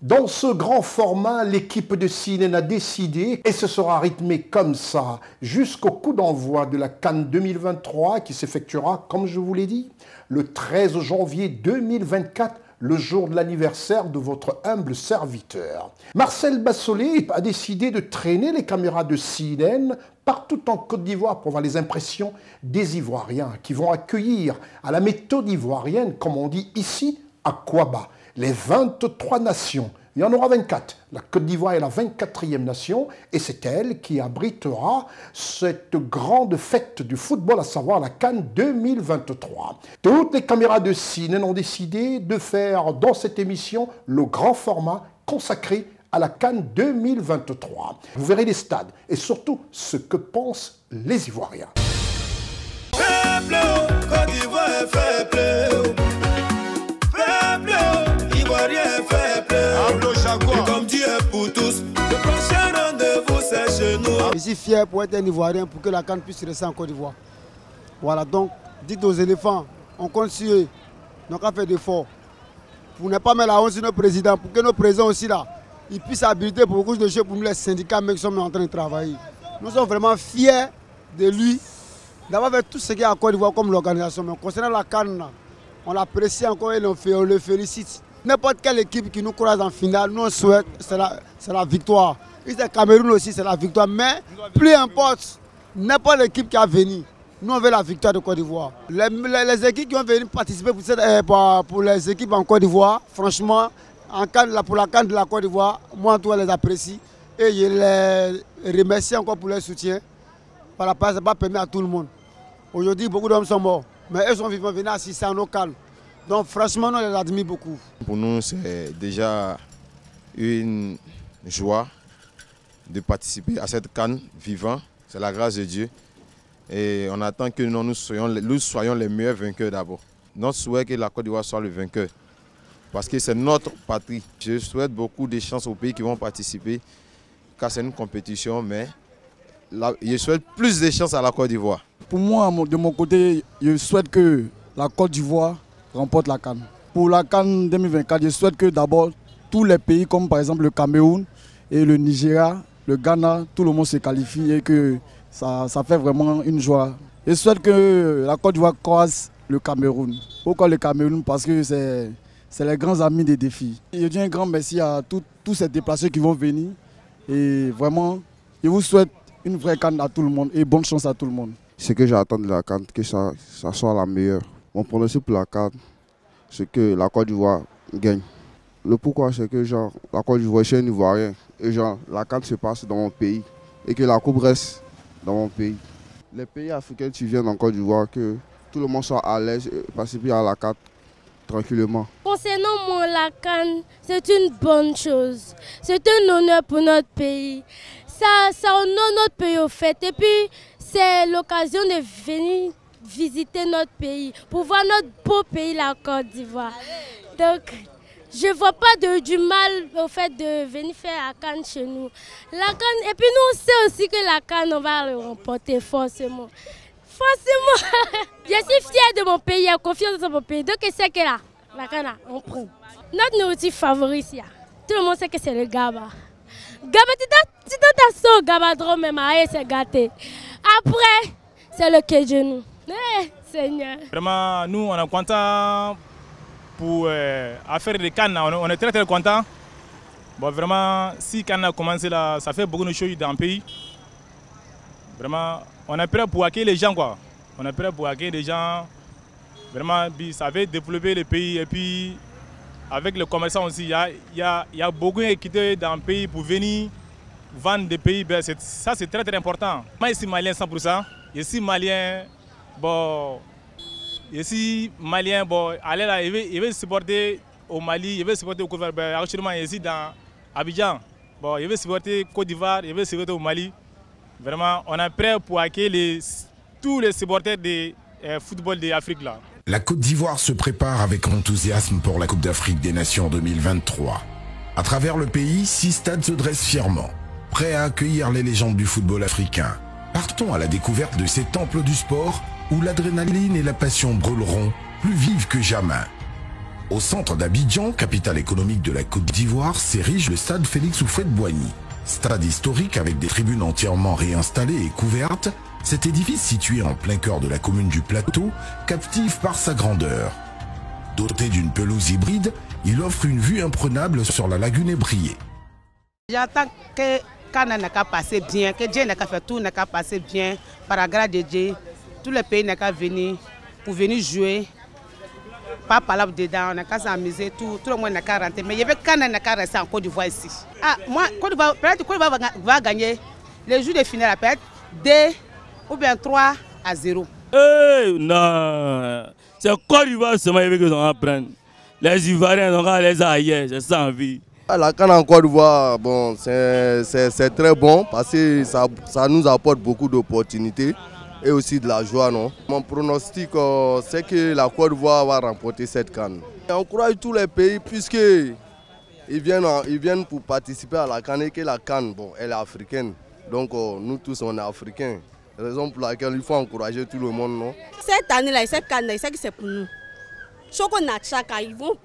Dans ce grand format, l'équipe de CNN a décidé, et ce sera rythmé comme ça, jusqu'au coup d'envoi de la CAN 2023 qui s'effectuera, comme je vous l'ai dit, le 13 janvier 2024, le jour de l'anniversaire de votre humble serviteur. Marcel Bassolé a décidé de traîner les caméras de CNN partout en Côte d'Ivoire pour voir les impressions des Ivoiriens qui vont accueillir à la méthode ivoirienne, comme on dit ici, à Kouaba, les 23 nations. Il y en aura 24. La Côte d'Ivoire est la 24e nation et c'est elle qui abritera cette grande fête du football, à savoir la CAN 2023. Toutes les caméras de CNN ont décidé de faire dans cette émission le grand format consacré à la CAN 2023. Vous verrez les stades et surtout ce que pensent les Ivoiriens. Côte d'Ivoire est faible. Ivoirien fait plaisir. Comme Dieu est pour tous, le prochain rendez-vous c'est chez nous. Je suis fier pour être un Ivoirien pour que la CAN puisse rester en Côte d'Ivoire. Voilà, donc dites aux éléphants, on compte sur eux, donc on fait d'efforts. Pour ne pas mettre la honte sur nos présidents, pour que nos présidents aussi là, ils puissent habiliter pour beaucoup de choses pour nous les syndicats mais qui sont en train de travailler. Nous sommes vraiment fiers de lui, d'avoir fait tout ce qu'il y a en Côte d'Ivoire comme l'organisation. Mais concernant la CAN, on l'apprécie encore et on le félicite. N'importe quelle équipe qui nous croise en finale, nous on souhaite, c'est la victoire. Et le Cameroun aussi, c'est la victoire. Mais plus importe, n'importe l'équipe qui a venu, nous on veut la victoire de Côte d'Ivoire. Les équipes qui ont venu participer pour les équipes en Côte d'Ivoire, franchement, pour la CAN de la Côte d'Ivoire, moi en tout cas, je les apprécie. Et je les remercie encore pour leur soutien. Par la paix, ce n'est pas permis à tout le monde. Aujourd'hui, beaucoup d'hommes sont morts. Mais eux sont vivants, venus assister à nos CAN. Donc franchement, nous les admirons beaucoup. Pour nous, c'est déjà une joie de participer à cette CAN vivant. C'est la grâce de Dieu. Et on attend que nous soyons les meilleurs vainqueurs d'abord. Notre souhait est que la Côte d'Ivoire soit le vainqueur. Parce que c'est notre patrie. Je souhaite beaucoup de chances aux pays qui vont participer, car c'est une compétition, mais je souhaite plus de chances à la Côte d'Ivoire. Pour moi, de mon côté, je souhaite que la Côte d'Ivoire remporte la CAN. Pour la CAN 2024, je souhaite que d'abord tous les pays comme par exemple le Cameroun et le Nigeria, le Ghana, tout le monde se qualifie et que ça fait vraiment une joie. Je souhaite que la Côte d'Ivoire croise le Cameroun. Pourquoi le Cameroun? Parce que c'est les grands amis des défis. Je dis un grand merci à tous ces déplacés qui vont venir et vraiment, je vous souhaite une vraie CAN à tout le monde et bonne chance à tout le monde. Ce que j'attends de la CAN, que ça soit la meilleure. Mon pronostic pour la CAN, c'est que la Côte d'Ivoire gagne. Le pourquoi, c'est que la Côte d'Ivoire, je suis un Ivoirien. Et la CAN se passe dans mon pays. Et que la coupe reste dans mon pays. Les pays africains qui viennent en Côte d'Ivoire, que tout le monde soit à l'aise et participer à la CAN tranquillement. Concernant moi, la CAN, c'est une bonne chose. C'est un honneur pour notre pays. Ça honore notre pays au fait. Et puis, c'est l'occasion de venir visiter notre pays, pour voir notre beau pays, la Côte d'Ivoire. Donc, je ne vois pas du mal au fait de venir faire la CAN chez nous. La CAN, et puis nous, on sait aussi que la CAN, on va le remporter forcément. Forcément. Je suis fière de mon pays, j'ai confiance dans mon pays. Donc, c'est que là, la CAN, on prend. Notre nourriture favorite ici, tout le monde sait que c'est le gaba. Gaba, tu t'as gaba trop même, c'est gâté. Après, c'est le Kéjenou. Seigneur. Vraiment, nous, on est contents pour faire des CAN. On est très très contents. Bon, vraiment, si CAN a commencé là, ça fait beaucoup de choses dans le pays. Vraiment, on est prêt pour accueillir les gens, quoi. On est prêt pour accueillir les gens. Vraiment, ça veut développer le pays. Et puis, avec les commerçants aussi, il y a beaucoup qui quittent dans le pays pour venir vendre des pays. Ça, c'est très très important. Moi, je suis malien 100%. Je suis malien. Bon, ici, Malien, bon, allez là, il veut supporter au Mali, il veut supporter au Côte d'Ivoire. Actuellement, ici dans Abidjan, bon, il veut supporter Côte d'Ivoire, il veut supporter au Mali. Vraiment, on est prêt pour accueillir tous les supporters du football d'Afrique là. La Côte d'Ivoire se prépare avec enthousiasme pour la Coupe d'Afrique des Nations 2023. À travers le pays, 6 stades se dressent fièrement, prêts à accueillir les légendes du football africain. Partons à la découverte de ces temples du sport où l'adrénaline et la passion brûleront plus vives que jamais. Au centre d'Abidjan, capitale économique de la Côte d'Ivoire, s'érige le stade Félix Houphouët-Boigny. Stade historique avec des tribunes entièrement réinstallées et couvertes, cet édifice situé en plein cœur de la commune du Plateau captive par sa grandeur. Doté d'une pelouse hybride, il offre une vue imprenable sur la lagune ébriée. J'attends que Cannes n'a qu'à passer bien, que Dieu n'a qu'à faire tout, n'a qu'à passer bien, par la grâce de Dieu. Tous les pays n'a qu'à venir pour venir jouer. Pas parler dedans, on n'a qu'à s'amuser, tout le monde n'a qu'à rentrer. Mais il y avait Cannes n'a qu'à rester en Côte d'Ivoire ici. Ah, moi, peut-être Côte d'Ivoire va gagner les jours de finale, peut-être 2 ou bien 3-0. Non, c'est Côte d'Ivoire seulement qu'ils vont apprendre. Les Ivoiriens, on va les ailleurs, j'ai ça envie. La CAN en Côte d'Ivoire, bon, c'est très bon parce que ça nous apporte beaucoup d'opportunités et aussi de la joie. Non? Mon pronostic, c'est que la Côte d'Ivoire va remporter cette CAN. On encourage tous les pays puisqu'ils viennent pour participer à la CAN et que la CAN, bon, elle est africaine. Donc nous tous, on est africains. Raison pour laquelle il faut encourager tout le monde. Non? Cette année-là, cette CAN, il sait que c'est pour nous. Choco Nachaka, ils vont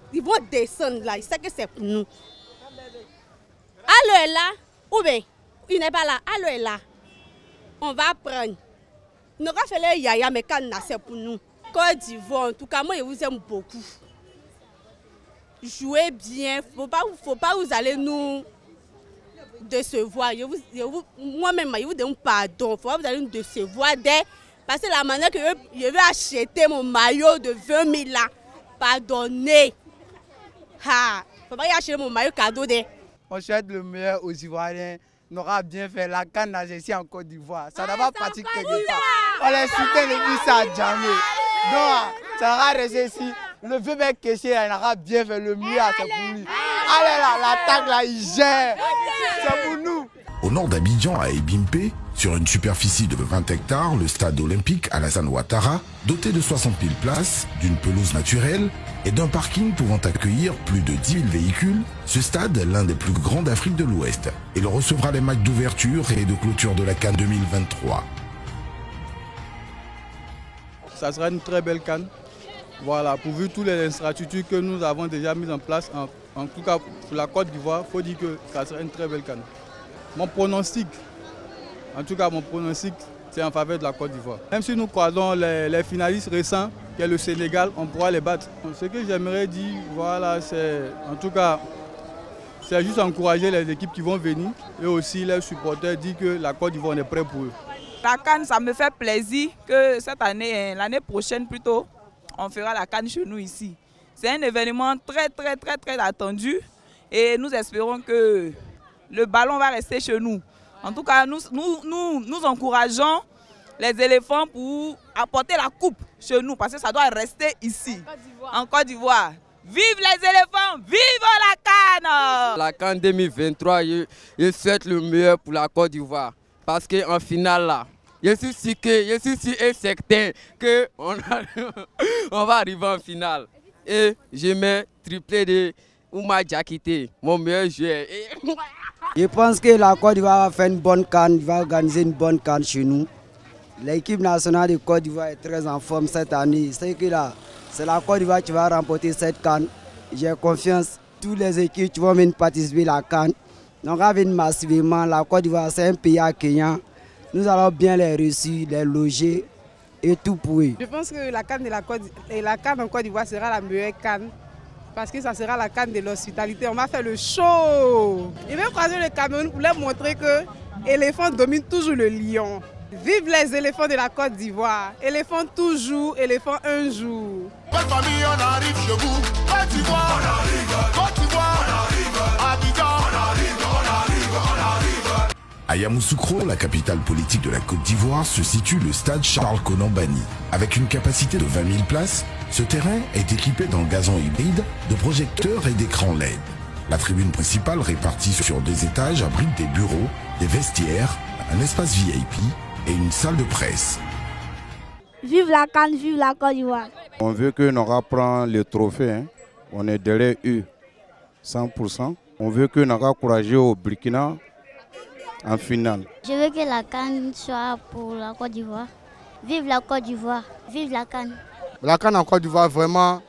descendre là, il sait que c'est pour nous. Allo est là, ou bien il n'est pas là, Allo est là. On va prendre. Nous avons fait le yaya, mais quand c'est pour nous. Côte d'Ivoire, en tout cas, moi je vous aime beaucoup. Jouez bien, faut pas vous allez nous décevoir. Moi-même, je vous demande pardon, faut pas vous allez nous décevoir parce que la manière que je vais acheter mon maillot de 20 000 là, pardonnez. Faut pas y acheter mon maillot cadeau de. On souhaite le meilleur aux Ivoiriens. On aura bien fait la CAN ici en Côte d'Ivoire. Ça n'a pas pratiqué quelque part. On les soutient depuis ça à jamais. Donc, ça aura resté ici. Le vieux mec Kessie, il aura bien fait le mieux, c'est pour lui. Allez là, l'attaque là, il gère. C'est pour nous. Au nord d'Abidjan, à Ebimpe, sur une superficie de 20 hectares, le stade olympique Alassane Ouattara, doté de 60 000 places, d'une pelouse naturelle et d'un parking pouvant accueillir plus de 10 000 véhicules, ce stade, l'un des plus grands d'Afrique de l'Ouest, il recevra les matchs d'ouverture et de clôture de la CAN 2023. Ça sera une très belle CAN. Voilà, pourvu toutes les infrastructures que nous avons déjà mises en place, en tout cas pour la Côte d'Ivoire, il faut dire que ça sera une très belle CAN. Mon pronostic, c'est en faveur de la Côte d'Ivoire. Même si nous croisons les finalistes récents, qui est le Sénégal, on pourra les battre. Ce que j'aimerais dire, voilà, c'est en tout cas, c'est juste encourager les équipes qui vont venir et aussi les supporters dire que la Côte d'Ivoire est prête pour eux. La CAN, ça me fait plaisir que cette année, l'année prochaine plutôt, on fera la CAN chez nous ici. C'est un événement très attendu et nous espérons que le ballon va rester chez nous. En tout cas, nous encourageons les éléphants pour apporter la coupe chez nous parce que ça doit rester ici, en Côte d'Ivoire. Vive les éléphants, vive la CAN! La CAN 2023, je souhaite le meilleur pour la Côte d'Ivoire parce qu'en finale là, je suis sûr et certain qu'on va arriver en finale. Et je mets triplé de Ouma Diakité, mon meilleur joueur. Je pense que la Côte d'Ivoire va faire une bonne CAN, va organiser une bonne CAN chez nous. L'équipe nationale de Côte d'Ivoire est très en forme cette année. C'est la Côte d'Ivoire qui va remporter cette CAN. J'ai confiance, toutes les équipes qui vont venir participer à la CAN. Donc, on va venir massivement. La Côte d'Ivoire, c'est un pays accueillant. Nous allons bien les reçus, les loger et tout pour eux. Je pense que la CAN en Côte d'Ivoire sera la meilleure CAN. Parce que ça sera la CAN de l'hospitalité. On va faire le show. Il va croiser le Cameroun pour leur montrer que l'éléphant domine toujours le lion. Vive les éléphants de la Côte d'Ivoire. Éléphant toujours, éléphant un jour. Belle famille, on arrive chez vous. Côte d'Ivoire, on arrive. Côte d'Ivoire, on arrive. Abidjan, on arrive. À Yamoussoukro, la capitale politique de la Côte d'Ivoire, se situe le stade Charles Konan Banny. Avec une capacité de 20 000 places, ce terrain est équipé d'un gazon hybride, de projecteurs et d'écrans LED. La tribune principale, répartie sur 2 étages, abrite des bureaux, des vestiaires, un espace VIP et une salle de presse. Vive la CAN, vive la Côte d'Ivoire. On veut que Nora prenne le trophée. Hein. On est derrière eux, 100%. On veut que Nora encourage au Burkina en finale. Je veux que la CAN soit pour la Côte d'Ivoire. Vive la Côte d'Ivoire, vive la CAN. La CAN en Côte d'Ivoire, vraiment,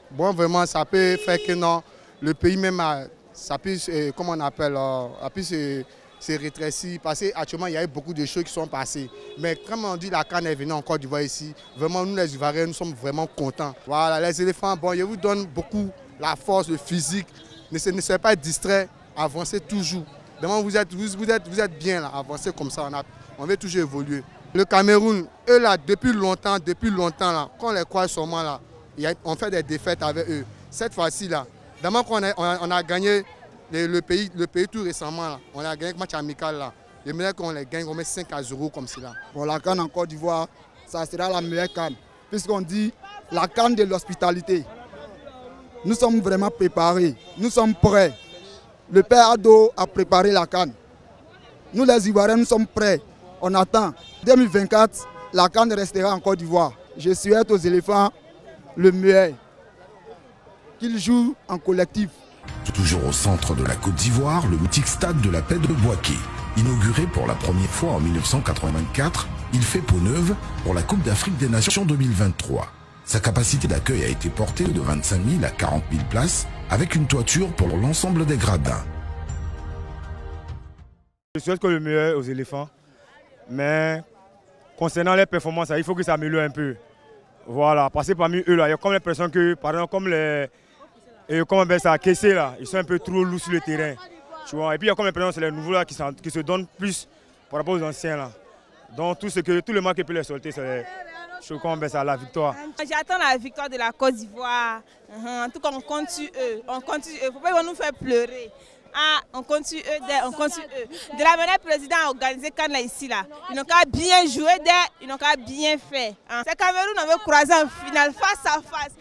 ça peut faire que non, le pays même, ça puisse, comment on appelle, se rétrécir. Parce qu'actuellement, il y a eu beaucoup de choses qui sont passées. Mais comme on dit, la CAN est venue en Côte d'Ivoire ici. Vraiment, nous les Ivoiriens, nous sommes vraiment contents. Voilà, les éléphants, bon, je vous donne beaucoup la force, le physique. Ne soyez pas distrait, avancez toujours. Vraiment, vous êtes bien là, avancez comme ça, on veut toujours évoluer. Le Cameroun, eux là, depuis longtemps là, quand les croix sont là, on fait des défaites avec eux. Cette fois-ci là, d'abord qu'on a gagné le pays tout récemment là, on a gagné le match amical là. J'aimerais qu'on les gagne, on met 5-0 comme cela. Pour la CAN en Côte d'Ivoire, ça sera la meilleure CAN, puisqu'on dit la CAN de l'hospitalité. Nous sommes vraiment préparés, nous sommes prêts. Le père Ado a préparé la CAN. Nous les Ivoiriens, nous sommes prêts. On attend. 2024, la CAN restera en Côte d'Ivoire. Je souhaite aux éléphants le meilleur, qu'ils jouent en collectif. Toujours au centre de la Côte d'Ivoire, le mythique stade de la Paix de Bouaké. Inauguré pour la première fois en 1984, il fait peau neuve pour la Coupe d'Afrique des Nations 2023. Sa capacité d'accueil a été portée de 25 000 à 40 000 places, avec une toiture pour l'ensemble des gradins. Je souhaite que le meilleur aux éléphants, mais concernant les performances, il faut que ça améliore un peu. Voilà, parce que parmi eux, là, il y a comme l'impression que, par exemple, comme les Kessé, là, ils sont un peu trop lourds sur le terrain. Tu vois? Et puis il y a comme l'impression que c'est les nouveaux là, qui se donnent plus par rapport aux anciens. Là. Donc tout le match qui peut les sortir, c'est la victoire. J'attends la victoire de la Côte d'Ivoire. En tout cas, on compte sur eux. On compte sur eux. Il ne faut pas nous faire pleurer. Ah, on compte sur eux, on compte sur eux. De la manière le président a organisé Cannes ici, là, ils n'ont qu'à bien jouer, ils n'ont qu'à bien fait. C'est Cameroun on veut croiser en finale, face à face.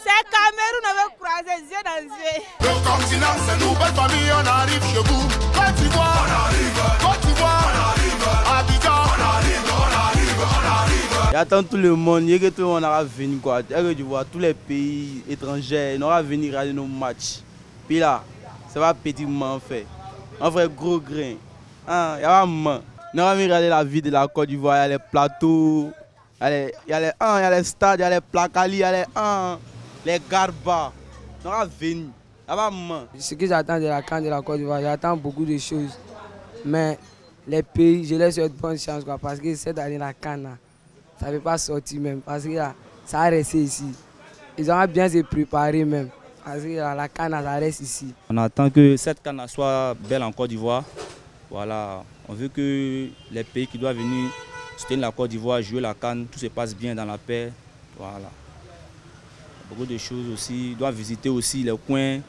C'est Cameroun on veut croiser, yeux dans yeux. Le continent, c'est nous, belle famille, on arrive chez vous. Côte d'Ivoire, on arrive. Côte d'Ivoire, on arrive. Abidjan, on arrive, on arrive, on arrive. J'attends tout le monde, il y a que tout le monde aura venu, quoi. Tu vois, tous les pays étrangers, ils auront venu regarder nos matchs. Puis là, ça va petitement fait. On fait gros grain. Il y a vraiment. On va regarder la vie de la Côte d'Ivoire. Il y a les plateaux, il y a les stades, il y a les placali, il y a les garbas. On va venir. Ce que j'attends de la CAN de la Côte d'Ivoire, j'attends beaucoup de choses. Mais les pays, je leur souhaite bonne chance, quoi, parce que cette année, la CAN, ça ne veut pas sortir même. Parce que là, ça va rester ici. Ils ont bien se préparer même. Parce que la CAN, ça reste ici. On attend que cette CAN soit belle en Côte d'Ivoire. Voilà. On veut que les pays qui doivent venir soutenir la Côte d'Ivoire, jouer la CAN, tout se passe bien dans la paix. Voilà. Beaucoup de choses aussi. Ils doivent visiter aussi les coins.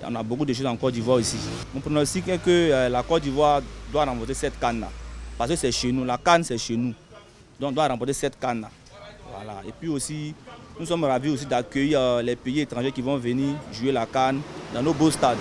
On a beaucoup de choses en Côte d'Ivoire ici. Mon pronostic est que la Côte d'Ivoire doit remporter cette CAN-là. Parce que c'est chez nous. La CAN, c'est chez nous. Donc on doit remporter cette CAN-là. Voilà. Et puis aussi, nous sommes ravis aussi d'accueillir les pays étrangers qui vont venir jouer la CAN dans nos beaux stades.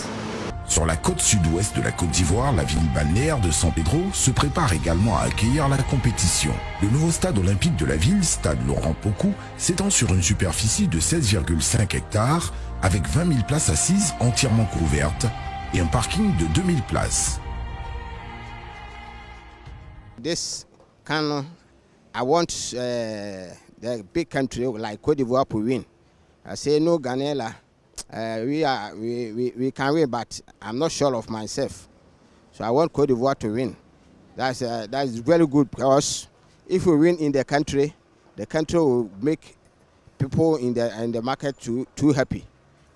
Sur la côte sud-ouest de la Côte d'Ivoire, la ville balnéaire de San Pedro se prépare également à accueillir la compétition. Le nouveau stade olympique de la ville, stade Laurent Pokou, s'étend sur une superficie de 16,5 hectares avec 20 000 places assises entièrement couvertes et un parking de 2000 places. This CAN, I want the big country like Côte d'Ivoire to win. I say no Ghanaian. We can win, but I'm not sure of myself. So I want Côte d'Ivoire to win. That's very good because if we win in the country will make people in the market too happy.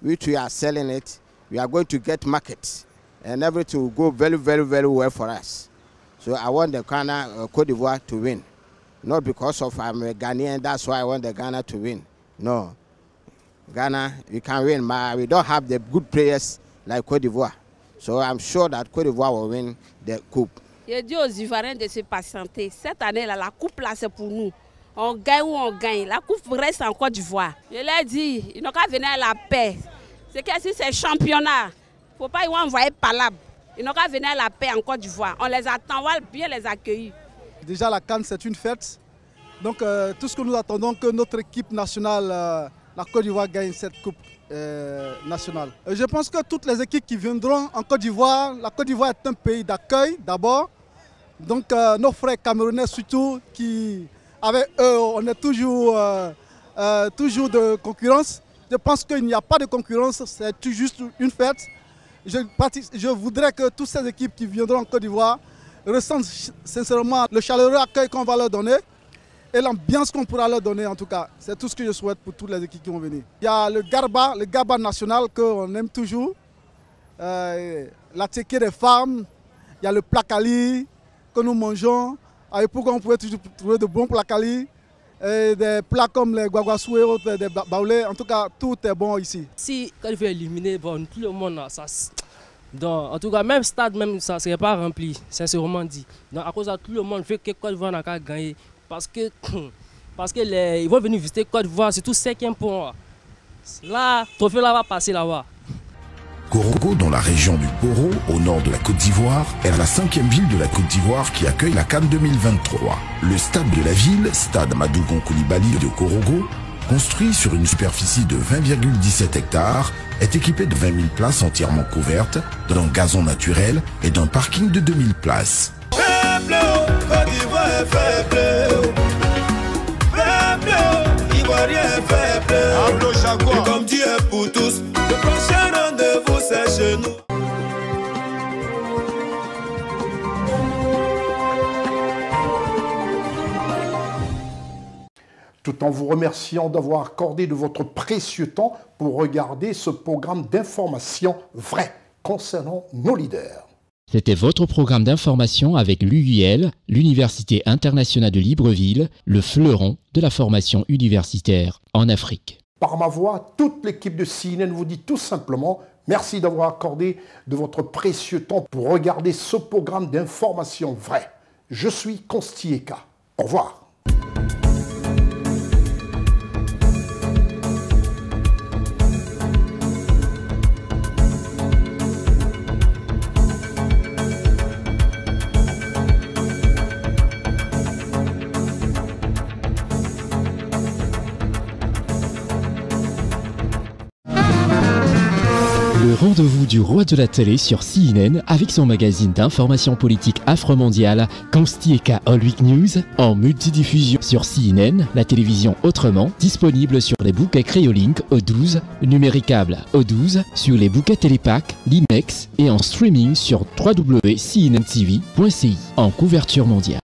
We are selling it. We are going to get markets, and everything will go very, very, very well for us. So I want the Côte d'Ivoire to win, not because of I'm a Ghanaian. That's why I want the Ghana to win. No. Ghana, we can win, but we don't have the good players like Côte d'Ivoire. So I'm sure that Côte d'Ivoire will win the coupe. Je dis aux Ivoiriens de se patienter. Cette année-là, la coupe là, c'est pour nous. On gagne ou on gagne. La coupe reste en Côte d'Ivoire. Je leur dis, ils n'ont qu'à venir à la paix. C'est que si c'est championnat, il ne faut pas y envoyer palabre. Ils n'ont qu'à venir à la paix en Côte d'Ivoire. On les attend, on va bien les accueillir. Déjà, la CAN, c'est une fête. Donc, tout ce que nous attendons, que notre équipe nationale, la Côte d'Ivoire, gagne cette coupe nationale. Je pense que toutes les équipes qui viendront en Côte d'Ivoire, la Côte d'Ivoire est un pays d'accueil d'abord. Donc, nos frères camerounais surtout, qui, avec eux, on est toujours de concurrence. Je pense qu'il n'y a pas de concurrence, c'est juste une fête. Je voudrais que toutes ces équipes qui viendront en Côte d'Ivoire ressentent sincèrement le chaleureux accueil qu'on va leur donner. et l'ambiance qu'on pourra leur donner en tout cas. C'est tout ce que je souhaite pour toutes les équipes qui vont venir. Il y a le Garba national qu'on aime toujours, la tchéké des femmes, il y a le plakali que nous mangeons. À l'époque, on pouvait toujours trouver de bons plakali, et des plats comme les guaguasou et autres, des baoulés. En tout cas, tout est bon ici. Si quand il veut éliminer, bon, tout le monde, ça... Donc, en tout cas, même stade, même ça ne serait pas rempli, sincèrement dit. Donc, à cause de tout le monde veut que Côte d'Ivoire n'a qu'à gagner. Parce que ils vont venir visiter Côte d'Ivoire, c'est tout 5e point. Là, le trophée là va passer là-bas. Korogo, dans la région du Poro, au nord de la Côte d'Ivoire, est la 5e ville de la Côte d'Ivoire qui accueille la CAN 2023. Le stade de la ville, stade Madougon Koulibaly de Korogo, construit sur une superficie de 20,17 hectares, est équipé de 20 000 places entièrement couvertes, d'un gazon naturel et d'un parking de 2000 places. Faible, Côte d'Ivoire est faible. Faible, Ivoirien est faible. Et comme Dieu est pour tous, le prochain rendez-vous c'est chez nous. Tout en vous remerciant d'avoir accordé de votre précieux temps pour regarder ce programme d'information vrai concernant nos leaders. C'était votre programme d'information avec l'UIL, l'Université internationale de Libreville, le fleuron de la formation universitaire en Afrique. Par ma voix, toute l'équipe de CNN vous dit tout simplement merci d'avoir accordé de votre précieux temps pour regarder ce programme d'information vrai. Je suis Constieka. Au revoir. Le rendez-vous du roi de la télé sur CNN avec son magazine d'information politique afro-mondiale Constieka All Week News en multidiffusion sur CNN, la télévision autrement, disponible sur les bouquets Créolink O12, numéricable O12, sur les bouquets Télépack, l'IMEX et en streaming sur www.cnntv.ci en couverture mondiale.